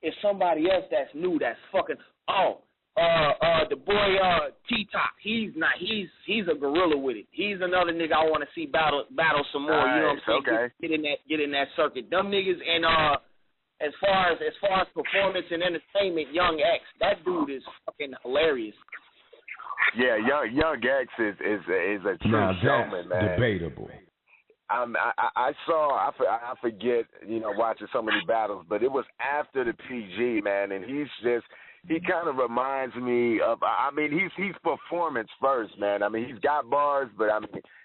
it's somebody else that's new. That's fucking the boy T-Top. He's a gorilla with it. He's another nigga I want to see battle some more. You know what I'm saying? Get in that circuit. Them niggas. And as far as performance and entertainment, Young X, that dude is fucking hilarious. Yeah, Young X is a true Now showman, that's man. debatable. I forget, watching so many battles, but it was after the PG, man, and he kind of reminds me of, he's performance first, man. I mean, he's got bars, but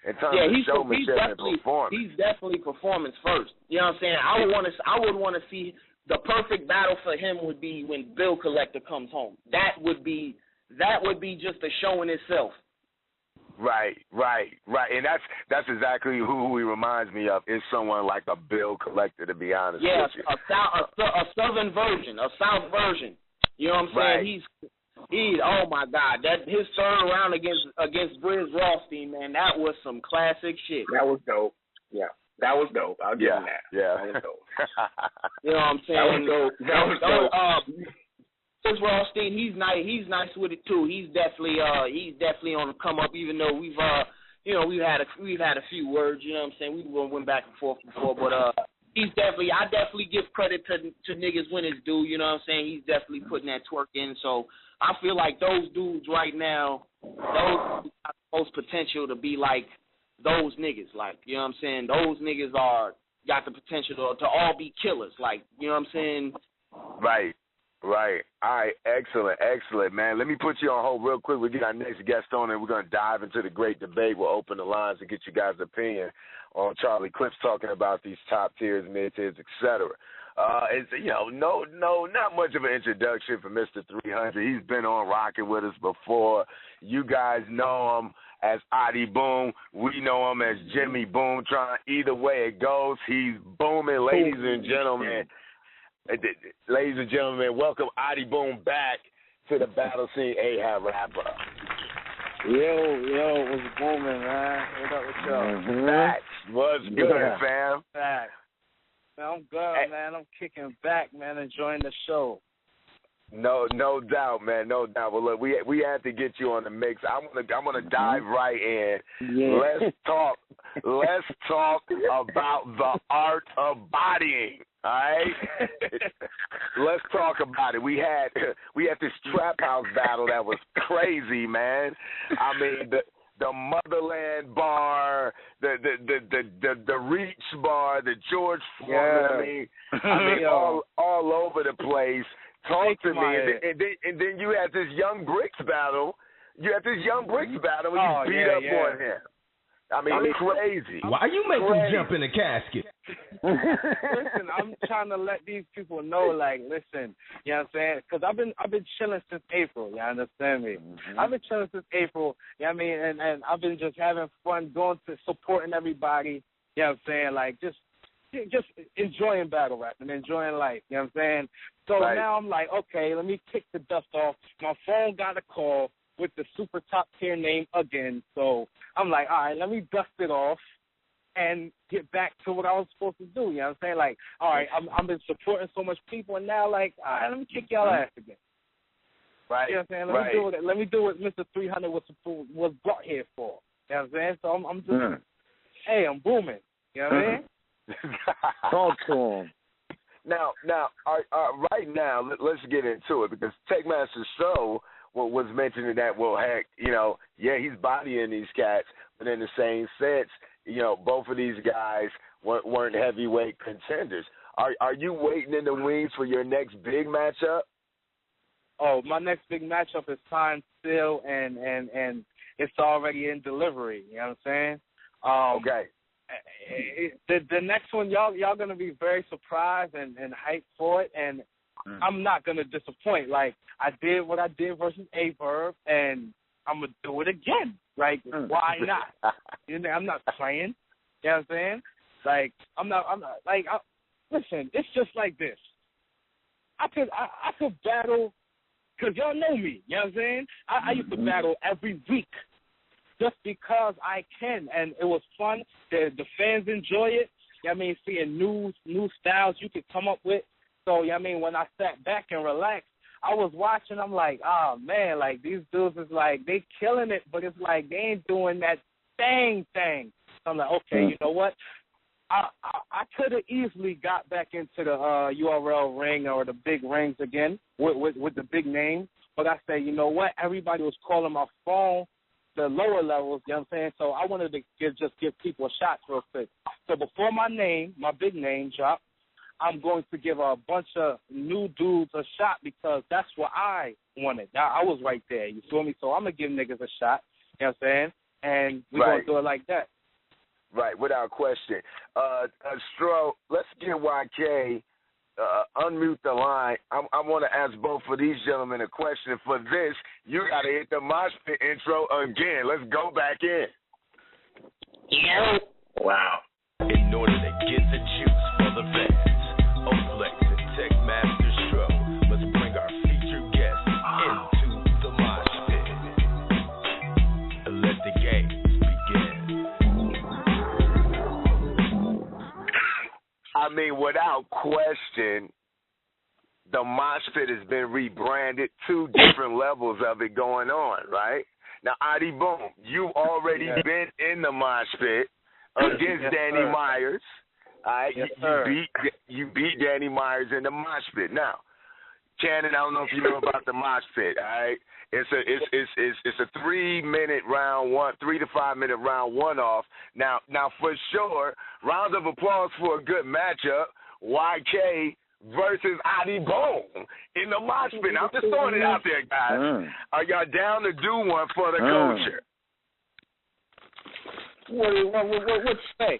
in terms of showmanship and performance. He's definitely performance first. You know what I'm saying? I would want to see the perfect battle for him would be when Bill Collector comes home. That would be just a show in itself. Right, and that's exactly who he reminds me of. Is someone like a Bill Collector, to be honest. Yeah, with you. a southern version, a south version. You know what I'm saying? Right. He's oh my God, that his third round against Briz Rothstein, man, that was some classic shit. That was dope. Yeah, that was dope. I'll give him that. Yeah, that was dope. You know what I'm saying? That was dope. Briz Rothstein, he's nice with it too. He's definitely on the come up. Even though we've had a few words. You know what I'm saying? We went back and forth before, but I definitely give credit to niggas when it's due, you know what I'm saying? He's definitely putting that twerk in. So I feel like those dudes right now, those have the most potential to be like those niggas. Like, you know what I'm saying? Those niggas got the potential to all be killers. Like, you know what I'm saying? Right. All right, excellent, man. Let me put you on hold real quick. We'll get our next guest on, and we're going to dive into the great debate. We'll open the lines and get you guys' opinion on Charlie Clips talking about these top tiers, mid tiers, etc. It's not much of an introduction for Mr. 300. He's been on rocking with us before. You guys know him as Adi Boom. We know him as Jimmy Boomtron. Either way it goes, he's booming, ladies and gentlemen. Ladies and gentlemen, welcome Adi Boom back to the BattleScene AHAT Wrap-Up. Yo, what's booming, man? What up with y'all? Facts. What's good, fam? Facts. Man, I'm good, man. I'm kicking back, man, enjoying the show. No doubt, man. No doubt. Well, look, we had to get you on the mix. I'm gonna dive right in. Yeah. Let's talk about the art of bodying. All right, let's talk about it. We had this trap house battle that was crazy, man. I mean, the Motherland bar, the Reach bar, the George Foreman. Yeah. I mean, all over the place. Talk to me, and then you had this Young Bricks battle. And you beat up on him. I mean, crazy. Why you make him jump in the casket? Listen, I'm trying to let these people know, like, listen, you know what I'm saying? Because I've been chilling since April, you understand me? Mm-hmm. I've been chilling since April, you know what I mean? And I've been just having fun, going to supporting everybody, you know what I'm saying? Like, just enjoying battle rap and enjoying life, you know what I'm saying? So now I'm like, okay, let me kick the dust off. My phone got a call with the super top tier name again. So I'm like, all right, let me dust it off and get back to what I was supposed to do. You know what I'm saying? Like, all right, I've been supporting so much people, and now, like, all right, let me kick y'all ass again. Right. You know what I'm saying? Let me do what Mr. 300 was brought here for. You know what I'm saying? So I'm just, hey, I'm booming. You know what I mean? Talk to him. Now, right now, let's get into it, because Techmaster Show was mentioning that, well, heck, he's bodying these cats, but in the same sense, both of these guys weren't heavyweight contenders. Are you waiting in the wings for your next big matchup? Oh, my next big matchup is signed still, and it's already in delivery. You know what I'm saying? Okay. The next one, y'all gonna be very surprised and hyped for it, and I'm not gonna disappoint. Like, I did what I did versus A-Verb, and I'm gonna do it again. Like, why not? I'm not playing. You know what I'm saying? Like, I'm not listen, it's just like this. I could battle, because y'all know me. You know what I'm saying? I used to battle every week just because I can, and it was fun. The fans enjoy it. You know what I mean? Seeing new styles you could come up with. So, you know what I mean, when I sat back and relaxed, I was watching, I'm like, oh, man, like, these dudes is like, they killing it, but it's like they ain't doing that thing. So I'm like, okay, you know what? I could have easily got back into the URL ring or the big rings again with the big names, But I said, you know what? Everybody was calling my phone, the lower levels, you know what I'm saying? So I wanted to just give people a shot real quick. So before my big name drop, I'm going to give a bunch of new dudes a shot because that's what I wanted. I was right there, you feel me? So I'm going to give niggas a shot, you know what I'm saying? And we're going to do it like that. Right, without question. Stro, let's get YK, unmute the line. I want to ask both of these gentlemen a question. For this, you got to hit the mosh pit intro again. Let's go back in. Yeah. Wow. In order to get the juice for the fans, Oplex and Tech Master Stro must bring our featured guest into the mosh pit. And let the games begin. I mean, without question, the mosh pit has been rebranded. 2 different levels of it going on, right? Now, Adi Boom, you've already been in the mosh pit against Danny Myers. All right? You beat Danny Myers in the mosh pit. Now, Kannon, I don't know if you know about the mosh pit. All right, it's a 3-minute round one, 3 to 5 minute round one off. Now for sure, round of applause for a good matchup. YK versus Adi Boom in the mosh pit. I'm just throwing it out there, guys. Are y'all down to do one for the culture? What you say?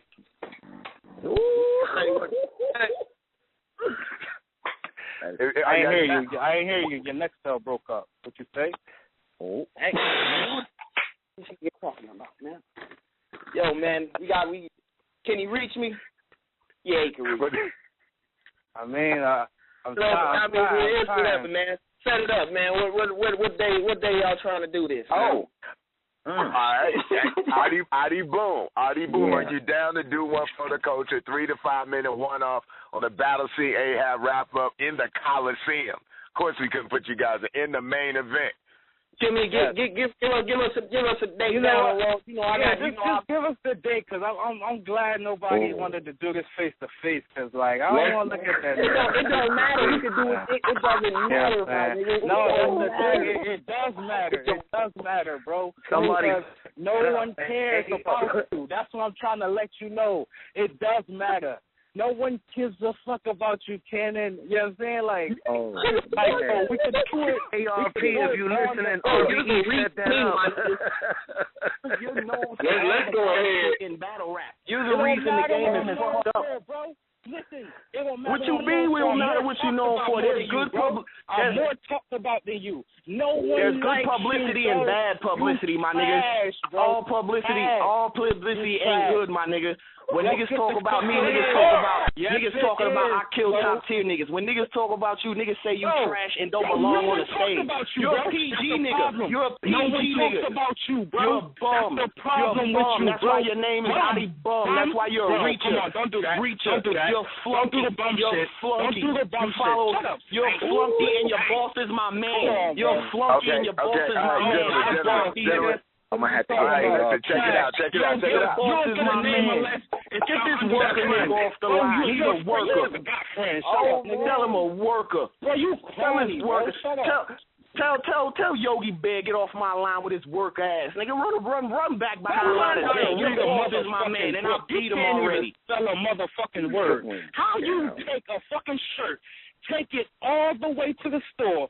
I ain't hear you. Your next cell broke up. What you say? Oh. Hey, what you talking about, man? Yo, man, can he reach me? Yeah, he can reach me. I mean, I'm trying. Man. Set it up, man. What day y'all trying to do this? Man? All right. Adi Boom. Are you down to do one for the culture? 3 to 5 minute one off on the BattleScene AHAT wrap up in the Coliseum. Of course, we couldn't put you guys in the main event. Give us a date. Just give us the date, because I'm glad nobody wanted to do this face to face, because I don't want to look at that. It don't matter. You can do it. It doesn't matter. No, that's the thing. It does matter. It does matter, bro. Because no one cares about you. That's what I'm trying to let you know. It does matter. No one gives a fuck about you, Kannon. You know what I'm saying? We could do it. ARP, if you listening, RBE set that up. Let's go ahead. In battle rap. You're the reason the game is fucked up. Bro. Listen, it don't matter. What you mean we don't matter what you know for? There's good publicity. I'm more talked about than you. No one There's good publicity and bad publicity, my nigga. All publicity ain't good, my nigga. When niggas talk about me, niggas talking about I kill top tier niggas. When niggas talk about you, niggas say you trash and don't belong on the stage. You're a PG nigga. You're a PG nigga. No one talks about you, bro. You're a bum. That's the problem with you, That's why your name is Adi Bum. That's why you're a reacher. Come on, don't do that. Reacher. Don't do that. You're flunky. Don't do the bum shit. Flunky. Don't do the bum shit. Shut up. You're flunky and your boss is my man. You're flunky and your boss is my man. I'm gonna have to check it out. Your boss is my man. Get this worker nigga off the line. He's a worker. Tell him a worker. Tell his worker. Tell Yogi Bear get off my line with his work ass. Nigga, run back behind the line of thing. You nigga is my man, and I beat him already. Sell a motherfucking word. How you take a fucking shirt, take it all the way to the store,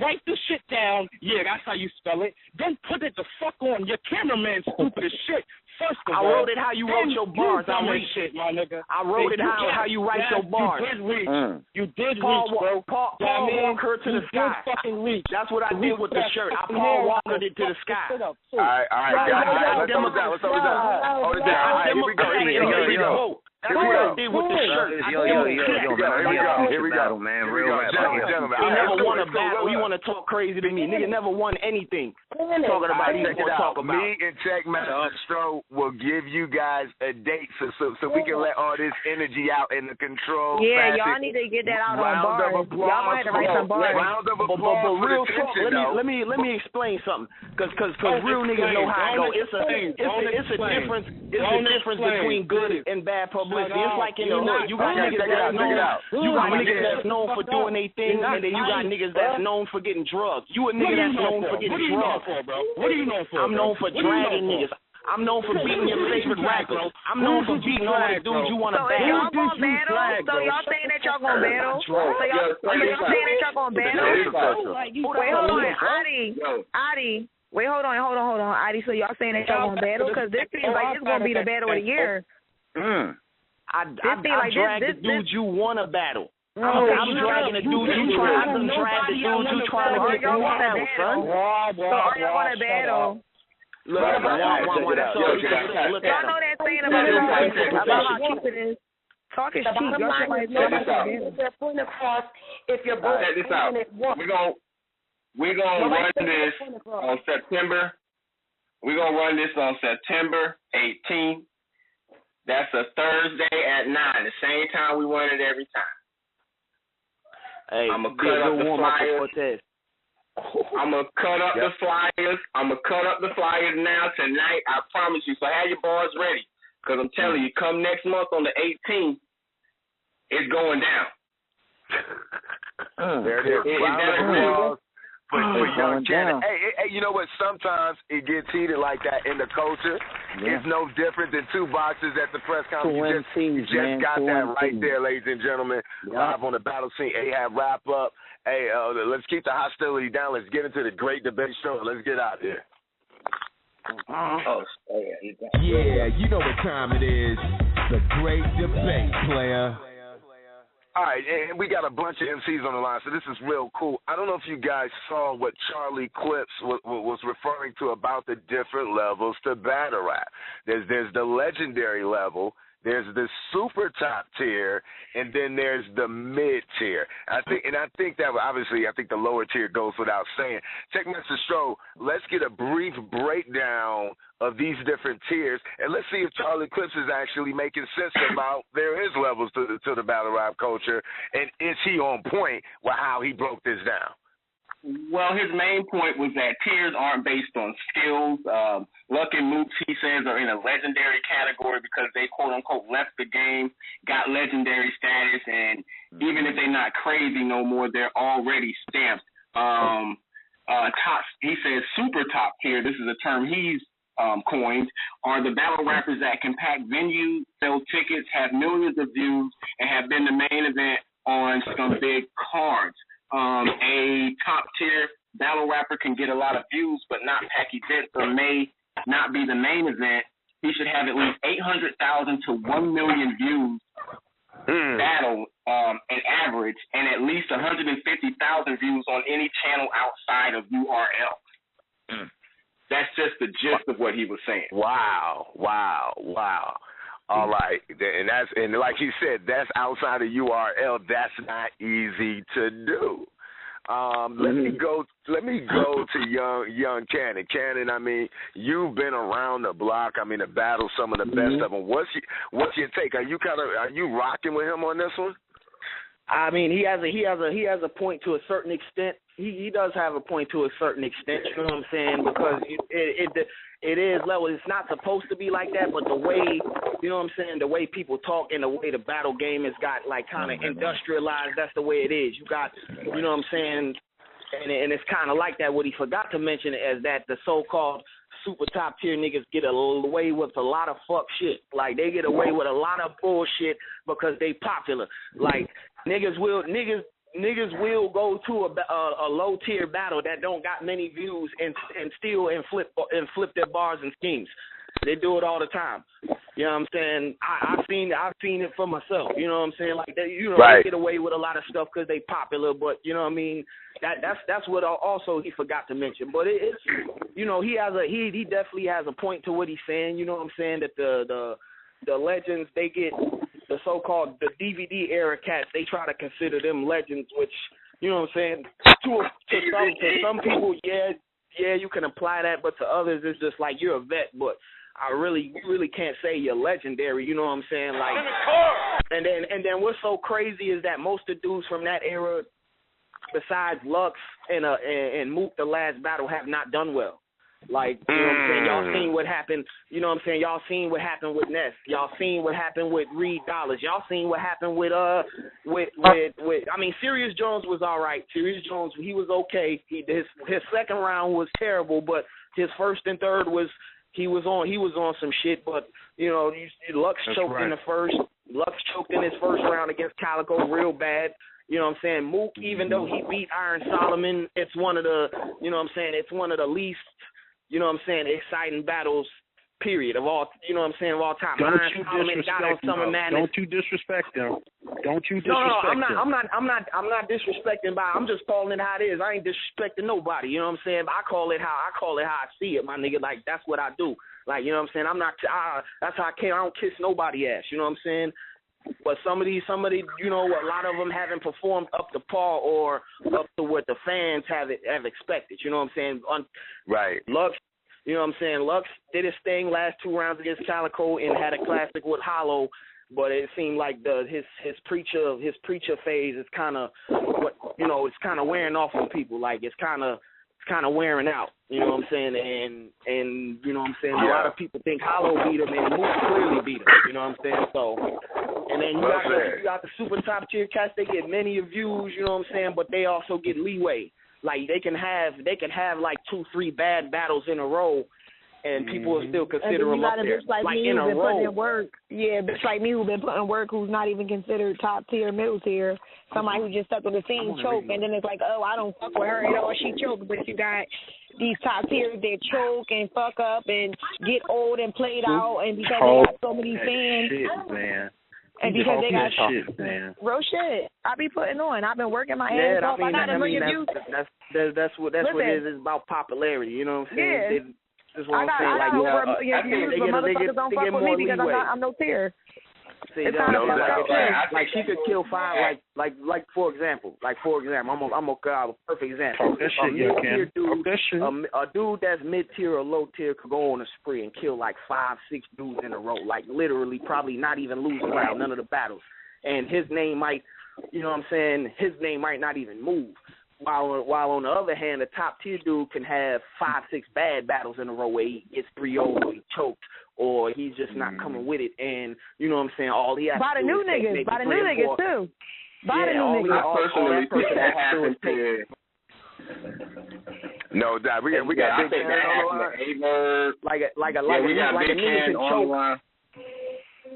write the shit down, that's how you spell it, then put it the fuck on. Your cameraman's stupid as shit. First of all, I wrote it how you wrote your bars. I wrote it how you write your bars. You did reach, bro. Paul Walker to the sky. Fucking reach. That's what I did with the shirt. I Paul Walkered it to the sky. All right. Let's hold it down. Hold it down. Here we go. That's what I did with the shirt. Here we go, man. Real rap. Gentlemen. He never won a battle. He want to talk crazy to me. Nigga never won anything. Talking about he gonna talk about. Me and Tech Master Stro will give you guys a date so we can let all this energy out in the control. Yeah, y'all need to get that out on bars. Y'all might have to write some bars. Round of applause for real the talk. Let me explain something. Cause real niggas know how I go. It's a difference between good and bad publicity. publicity. It's like in the hood. You got niggas that's known for doing their thing, and then you got niggas that's known for getting drugged. You a nigga that's known for getting drugged. What are you known for? I'm known for dragging niggas. I'm known for beating your favorite rapper. I'm known for beating all the dudes you want to battle. So y'all gonna battle? So y'all saying that y'all gonna battle? So y'all saying that y'all gonna battle? Wait, hold on, Adi. Wait, hold on, Adi. So y'all saying that y'all gonna battle? Because this seems like this gonna be the battle of the year. I drag the dudes you want to battle. I'm dragging the dudes you trying to drag the dudes you trying to get through hell, son. So are y'all gonna battle? Look, y'all know that saying about keeping it. Talking cheap. Y'all if they're putting across, if you're both check this out. We're gonna run this on September. We're gonna run this on September 18th. That's a Thursday at 9, the same time we run it every time. Hey, I'm gonna cut up the flyers. I'm gonna cut up the flyers. I'm gonna cut up the flyers now tonight. I promise you. So have your boys ready, cause I'm telling you, come next month on the 18th, it's going down. There it is. For young Kannon. Hey, you know what? Sometimes it gets heated like that in the culture. Yeah. It's no different than two boxers at the press conference. You just got that right there, ladies and gentlemen. Live on the Battle Scene AHAT wrap up. Hey, let's keep the hostility down. Let's get into the great debate show. Let's get out there. Yeah, you know what time it is. The great debate, player. All right, and we got a bunch of MCs on the line, so this is real cool. I don't know if you guys saw what Charlie Clips was referring to about the different levels to battle rap. There's the legendary level, there's the super top tier, and then there's the mid tier. I think that obviously the lower tier goes without saying. Check Mr. Stroh, let's get a brief breakdown of these different tiers, and let's see if Charlie Clips is actually making sense about his levels to the battle rap culture, and is he on point with how he broke this down? Well, his main point was that tiers aren't based on skills. Luck and Moops, he says, are in a legendary category because they, quote-unquote, left the game, got legendary status, and even if they're not crazy no more, they're already stamped. He says super top tier, this is a term he's coined, are the battle rappers that can pack venues, sell tickets, have millions of views, and have been the main event on some big cards. A top-tier battle rapper can get a lot of views but not pack events or may not be the main event. He should have at least 800,000 to 1 million views battle an average, and at least 150,000 views on any channel outside of URL. That's just the gist of what he was saying. Wow. All right, and like he said, that's outside of URL. That's not easy to do. Let me go to young Kannon. Kannon, I mean, you've been around the block. I mean, to battle some of the best of them. What's your take? Are you rocking with him on this one? I mean, he has a point to a certain extent. He does have a point to a certain extent. You know what I'm saying? Because it is level. It's not supposed to be like that, but the way, you know what I'm saying, the way people talk and the way the battle game has got like kind of industrialized, that's the way it is. You got, you know what I'm saying, and it's kind of like that. What he forgot to mention is that the so-called super top tier niggas get away with a lot of fuck shit. Like they get away with a lot of bullshit because they popular. Like niggas will go to a low tier battle that don't got many views and steal and flip their bars and schemes. They do it all the time. You know what I'm saying? I've seen it for myself. You know what I'm saying? Like they, you know, they get away with a lot of stuff because they popular. But you know what I mean? That's what also he forgot to mention. But it's, you know, he definitely has a point to what he's saying. You know what I'm saying? That the legends, they get the so-called the DVD era cats. They try to consider them legends, which, you know what I'm saying, to some people, yeah, you can apply that, but to others, it's just like you're a vet, but you really can't say you're legendary. You know what I'm saying? Like, and then what's so crazy is that most of the dudes from that era, besides Lux and Mook, the last battle, have not done well. Like, you know what I'm saying? Y'all seen what happened, you know what I'm saying? Y'all seen what happened with Ness. Y'all seen what happened with Reed Dollars. Y'all seen what happened with I mean, Serious Jones was all right. Serious Jones, he was okay. His second round was terrible, but his first and third he was on some shit, but you know, Lux choked in the first. Lux choked in his first round against Calico real bad. You know what I'm saying? Mook, even though he beat Iron Solomon, it's one of the, you know what I'm saying, it's one of the least, you know what I'm saying, exciting battles, period, of all, you know what I'm saying, of all time. Don't Iron you Solomon got on disrespect Summer them. Madness. Don't you disrespect them. Don't you disrespect I'm them. not disrespecting I'm just calling it how it is. I ain't disrespecting nobody. You know what I'm saying? I call it how I see it, my nigga. Like, that's what I do. Like, you know what I'm saying? That's how I don't kiss nobody ass. You know what I'm saying? But somebody, you know, a lot of them haven't performed up to par or up to what the fans have expected. You know what I'm saying? Right. Lux, you know what I'm saying? Lux did his thing last 2 rounds against Calico and had a classic with Hollow, but it seemed like his preacher phase is kind of, you know, it's kind of wearing off on people. Like, it's kind of wearing out, you know what I'm saying? And you know what I'm saying? A lot of people think Hollow beat him, and Moose clearly beat him, you know what I'm saying? So, and then you got the super top tier cats. They get many views, you know what I'm saying? But they also get leeway. Like, they can have like 2-3 bad battles in a row, and people will still consider them up there. Like me, in a row. putting in work. Yeah, bitch like me who's been putting work, who's not even considered top tier, middle tier. Somebody who just stuck with the scene choke, and then it's like, oh, I don't fuck with her at all. She choked, but you got these top tiers that choke and fuck up and get old and played out, and because they got so many fans. Shit, man. And because they got shit, man. Real shit. I be putting on. I've been working my ass off. I got a million views. That's what it is. It's about popularity. You know what I'm saying? Yeah. That's what I'm saying. Like, motherfuckers don't fuck with me because I'm no tier. See, like she could kill 5. Like for example, I'm gonna a perfect example. A dude that's mid tier or low tier could go on a spree and kill like 5-6 dudes in a row. Like, literally, probably not even lose around none of the battles, and his name might, you know what I'm saying, his name might not even move. While on the other hand, a top tier dude can have 5-6 bad battles in a row where he gets 3-0 or he choked or he's just not coming with it, and you know what I'm saying. All he has to do is take maybe 3 or 4. Too. By the new niggas. I personally think that happened to. No doubt. We got Big Kannon. Like a nigga can choke.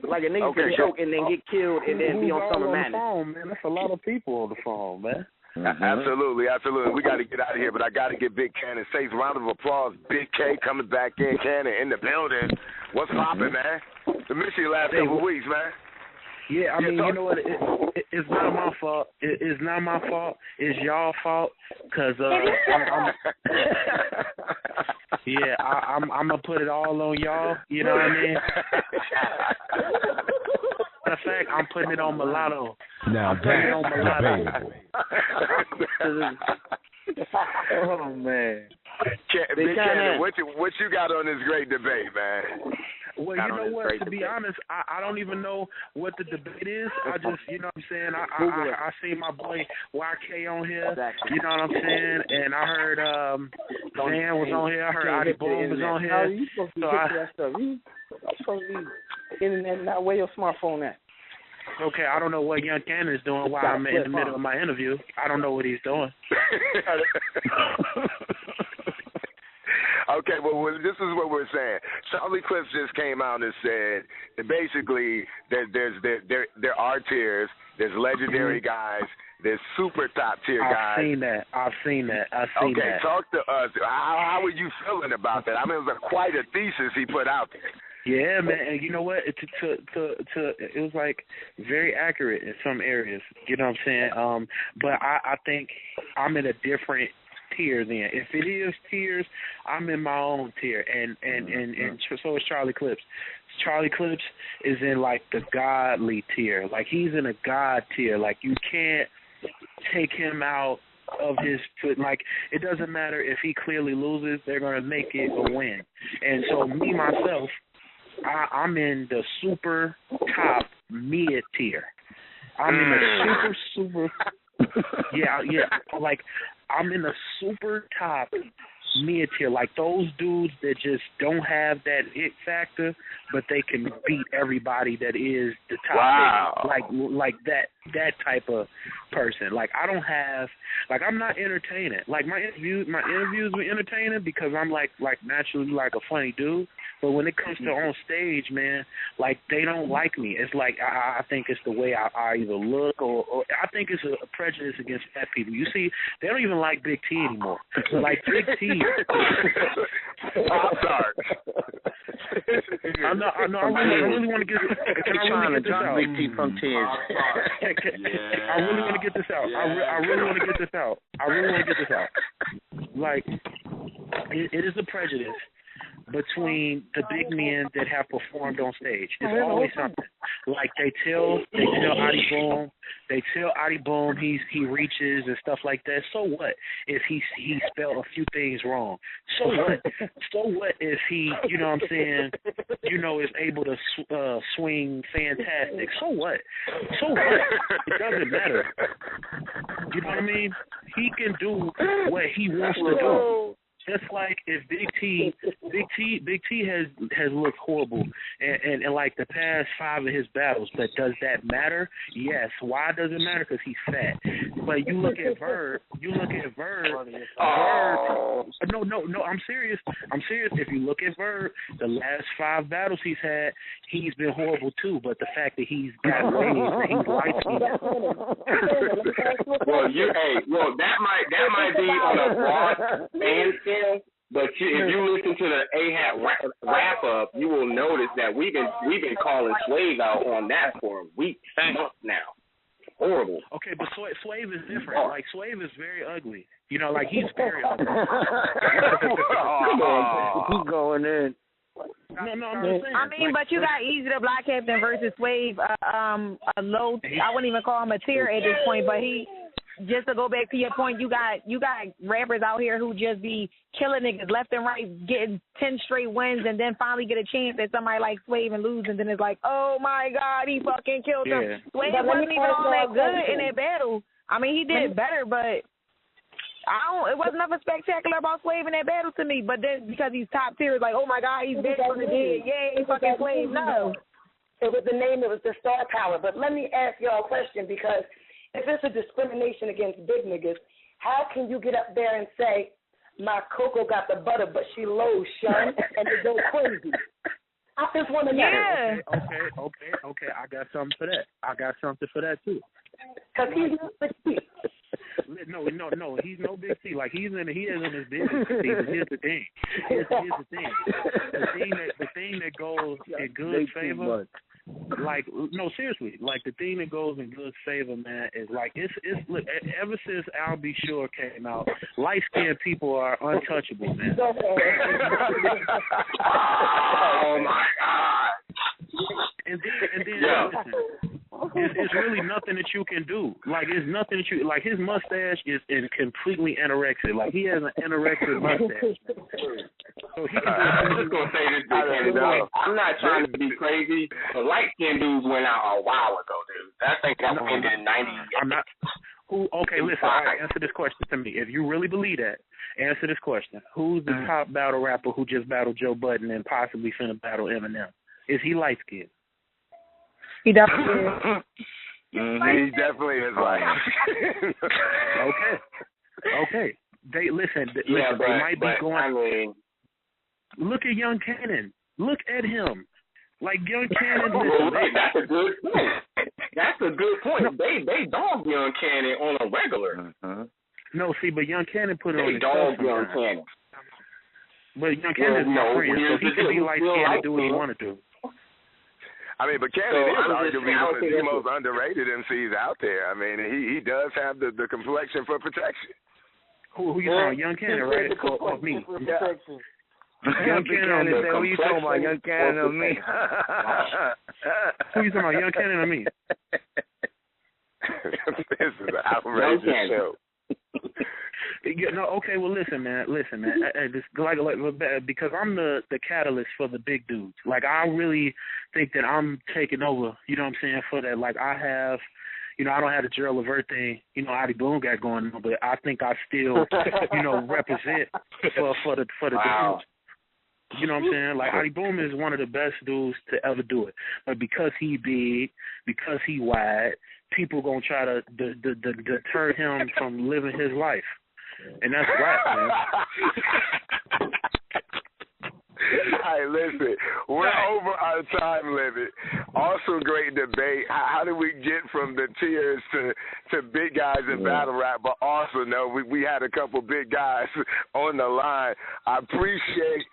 Like a nigga can choke and then get killed and then be on Summer Madness. Man, that's a lot of people on the phone, man. Absolutely. We got to get out of here, but I got to get Big Kannon. Say round of applause. Big K coming back in. Kannon in the building. What's poppin', man? The missed you last couple of weeks, man. Yeah, I mean, you know what? It's not my fault. It's not my fault. It's y'all fault. Cause I'm gonna put it all on y'all. You know what I mean? Matter of fact, I'm putting it on Mulatto. Now that's debatable. Oh man. Big Kannon, what you got on this great debate, man? Well, you know what? To be honest, I don't even know what the debate is. I just, you know what I'm saying? I seen my boy YK on here. You know what I'm saying? And I heard Dan was on here. I heard Adi Boom was on here. You supposed to be getting that stuff. You supposed to be internet, not where your smartphone at. Okay, I don't know what Young Kannon is doing while I'm in the middle of my interview. I don't know what he's doing. Okay, well, this is what we're saying. Charlie Clips just came out and said that basically there are tiers. There's legendary guys. There's super top tier guys. I've seen that. Okay, talk to us. How are you feeling about that? I mean, it was quite a thesis he put out there. Yeah, man, and you know what? It was like very accurate in some areas. You know what I'm saying? But I think I'm in a different tier then. If it is tiers, I'm in my own tier, and so is Charlie Clips. Charlie Clips is in like the godly tier. Like, he's in a god tier. Like, you can't take him out of his foot. Like, it doesn't matter if he clearly loses, they're gonna make it a win. And so me myself, I'm in the super top mid tier. I'm in the super yeah, like I'm in the super top mid-tier, like those dudes that just don't have that it factor, but they can beat everybody that is the top. Wow. Like that type of person. Like I don't have, like I'm not entertaining. Like my interviews were entertaining because I'm like naturally like a funny dude. But when it comes to on stage, man, like they don't like me. It's like I think it's the way I either look or I think it's a prejudice against fat people. You see, they don't even like Big T anymore. Like Big T. I'm sorry. I really want to get. Can I really get this out? Big T from tears. I really want to get this out. I really want to get this out. Like, it is a prejudice between the big men that have performed on stage. It's always something. Like they tell Adi Boom he reaches and stuff like that. So what if he spelled a few things wrong? So what? So what if he, you know what I'm saying, you know, is able to swing fantastic? So what? So what? It doesn't matter. You know what I mean? He can do what he wants to do. Just like if Big T has looked horrible in like the past 5 of his battles, but does that matter? Yes. Why does it matter? Because he's fat. But you look at Verb. No, I'm serious. If you look at Verb, the last 5 battles he's had, he's been horrible too. But the fact that he's got waves and he's light-skinned. Well, that might be on a broad bandstand. But if you listen to the AHAT wrap up, you will notice that we've been calling Swave out on that for weeks, months now. Horrible. Okay, but Swave is different. Like Swave is very ugly. You know, like he's very ugly. He's going in. No, I'm just saying. I mean, but you got Easy the Black Captain versus Swave, a low. I wouldn't even call him a tier at this point, but he. Just to go back to your point, you got rappers out here who just be killing niggas left and right, getting 10 straight wins, and then finally get a chance at somebody like Swave and lose, and then it's like, oh my God, he fucking killed him. Swave wasn't even all that good in that battle. I mean, he did better, but it wasn't nothing spectacular about Swave in that battle to me. But then because he's top tier, it's like, oh my God, he's big from the dead. Yay, fucking Swave. No. It was the name, it was the star power. But let me ask y'all a question, because if it's a discrimination against big niggas, how can you get up there and say, my Coco got the butter, but she low, son, and they go crazy? I just want to know. Yeah. Okay. I got something for that. Too. Because he's not Big T. No, he's no Big T. Like he is in his business. Here's the thing. The thing that goes in good favor. Like, no, seriously, like the thing that goes in good favor, man, is like it's look, ever since Al B. Sure came out, light skinned people are untouchable, man. Oh my God. And then listen, it's really nothing that you can do. Like it's nothing that you like. His mustache is completely anorexic. Like he has an anorexic mustache. So he can I'm just gonna say this, I'm not trying to be crazy, but light skinned dudes went out a while ago, dude. I think that ended in '90. I'm not. Okay, listen. All right, answer this question to me. If you really believe that, answer this question. Who's the top battle rapper who just battled Joe Budden and possibly finna battle Eminem? Is he light skinned? He definitely is. He definitely is light. Okay. They listen. Yeah, they might be going. I mean, look at Young Kannon. Look at him. Like Young Kannon. That's a good point. That's a good point. No. They dog Young Kannon on a regular. No, see, but Young Kannon put it on. They dog Young Kannon. But Young Kannon is my friend, so he can be light skinned and do what he want to do. I mean, but Kannon is arguably one of the most underrated MCs out there. I mean, he does have the complexion for protection. Who you talking about? Young Kannon, right? Or me? Young Kannon said, who you talking about? Young Kannon or me? Who you talking about? Young Kannon or me? This is an outrageous show. No, okay. Well, listen, man. Because I'm the catalyst for the big dudes. Like I really think that I'm taking over. You know what I'm saying? For that, like I have, you know, I don't have the Gerald Levert thing, you know, Adi Boom got going on, but I think I still, you know, represent for the wow. dudes. You know what I'm saying? Like, Adi Boom is one of the best dudes to ever do it. But because he big, because he wide, people going to try to deter him from living his life. And that's rap, man. Hey, listen, we're over our time limit. Also, great debate. How do we get from the tears to big guys in battle rap? But also, no, we had a couple big guys on the line. I appreciate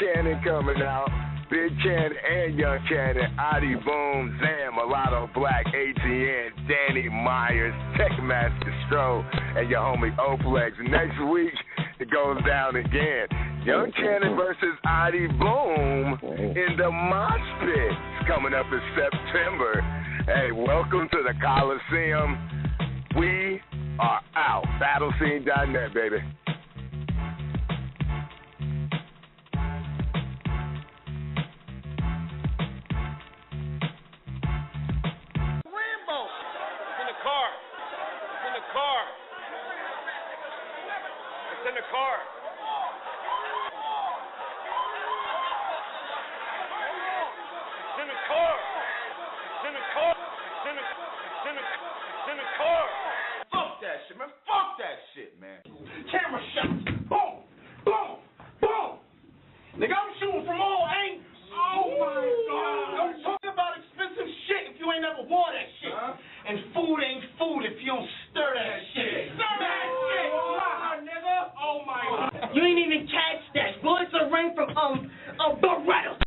Kannon coming out. Big Kannon and Young Kannon, Adi Boom, Zam, Mulatto Black, ATN, Danny Myers, Techmaster Stro, and your homie Oplex. Next week, it goes down again. Young Kannon versus Adi Boom in the Mosh Pit. It's coming up in September. Hey, welcome to the Coliseum. We are out. BattleScene.Net, baby. In the car. It's in the car. It's in the car. It's in the car. Fuck that shit, man. Fuck that shit, man. Camera shots. Boom. Boom. Boom. Nigga, I'm shooting from all angles. Oh my God. Don't talk about expensive shit if you ain't never wore that shit. And food ain't food if you don't stir that shit. Stir that shit. Nigga. Oh my God. You ain't even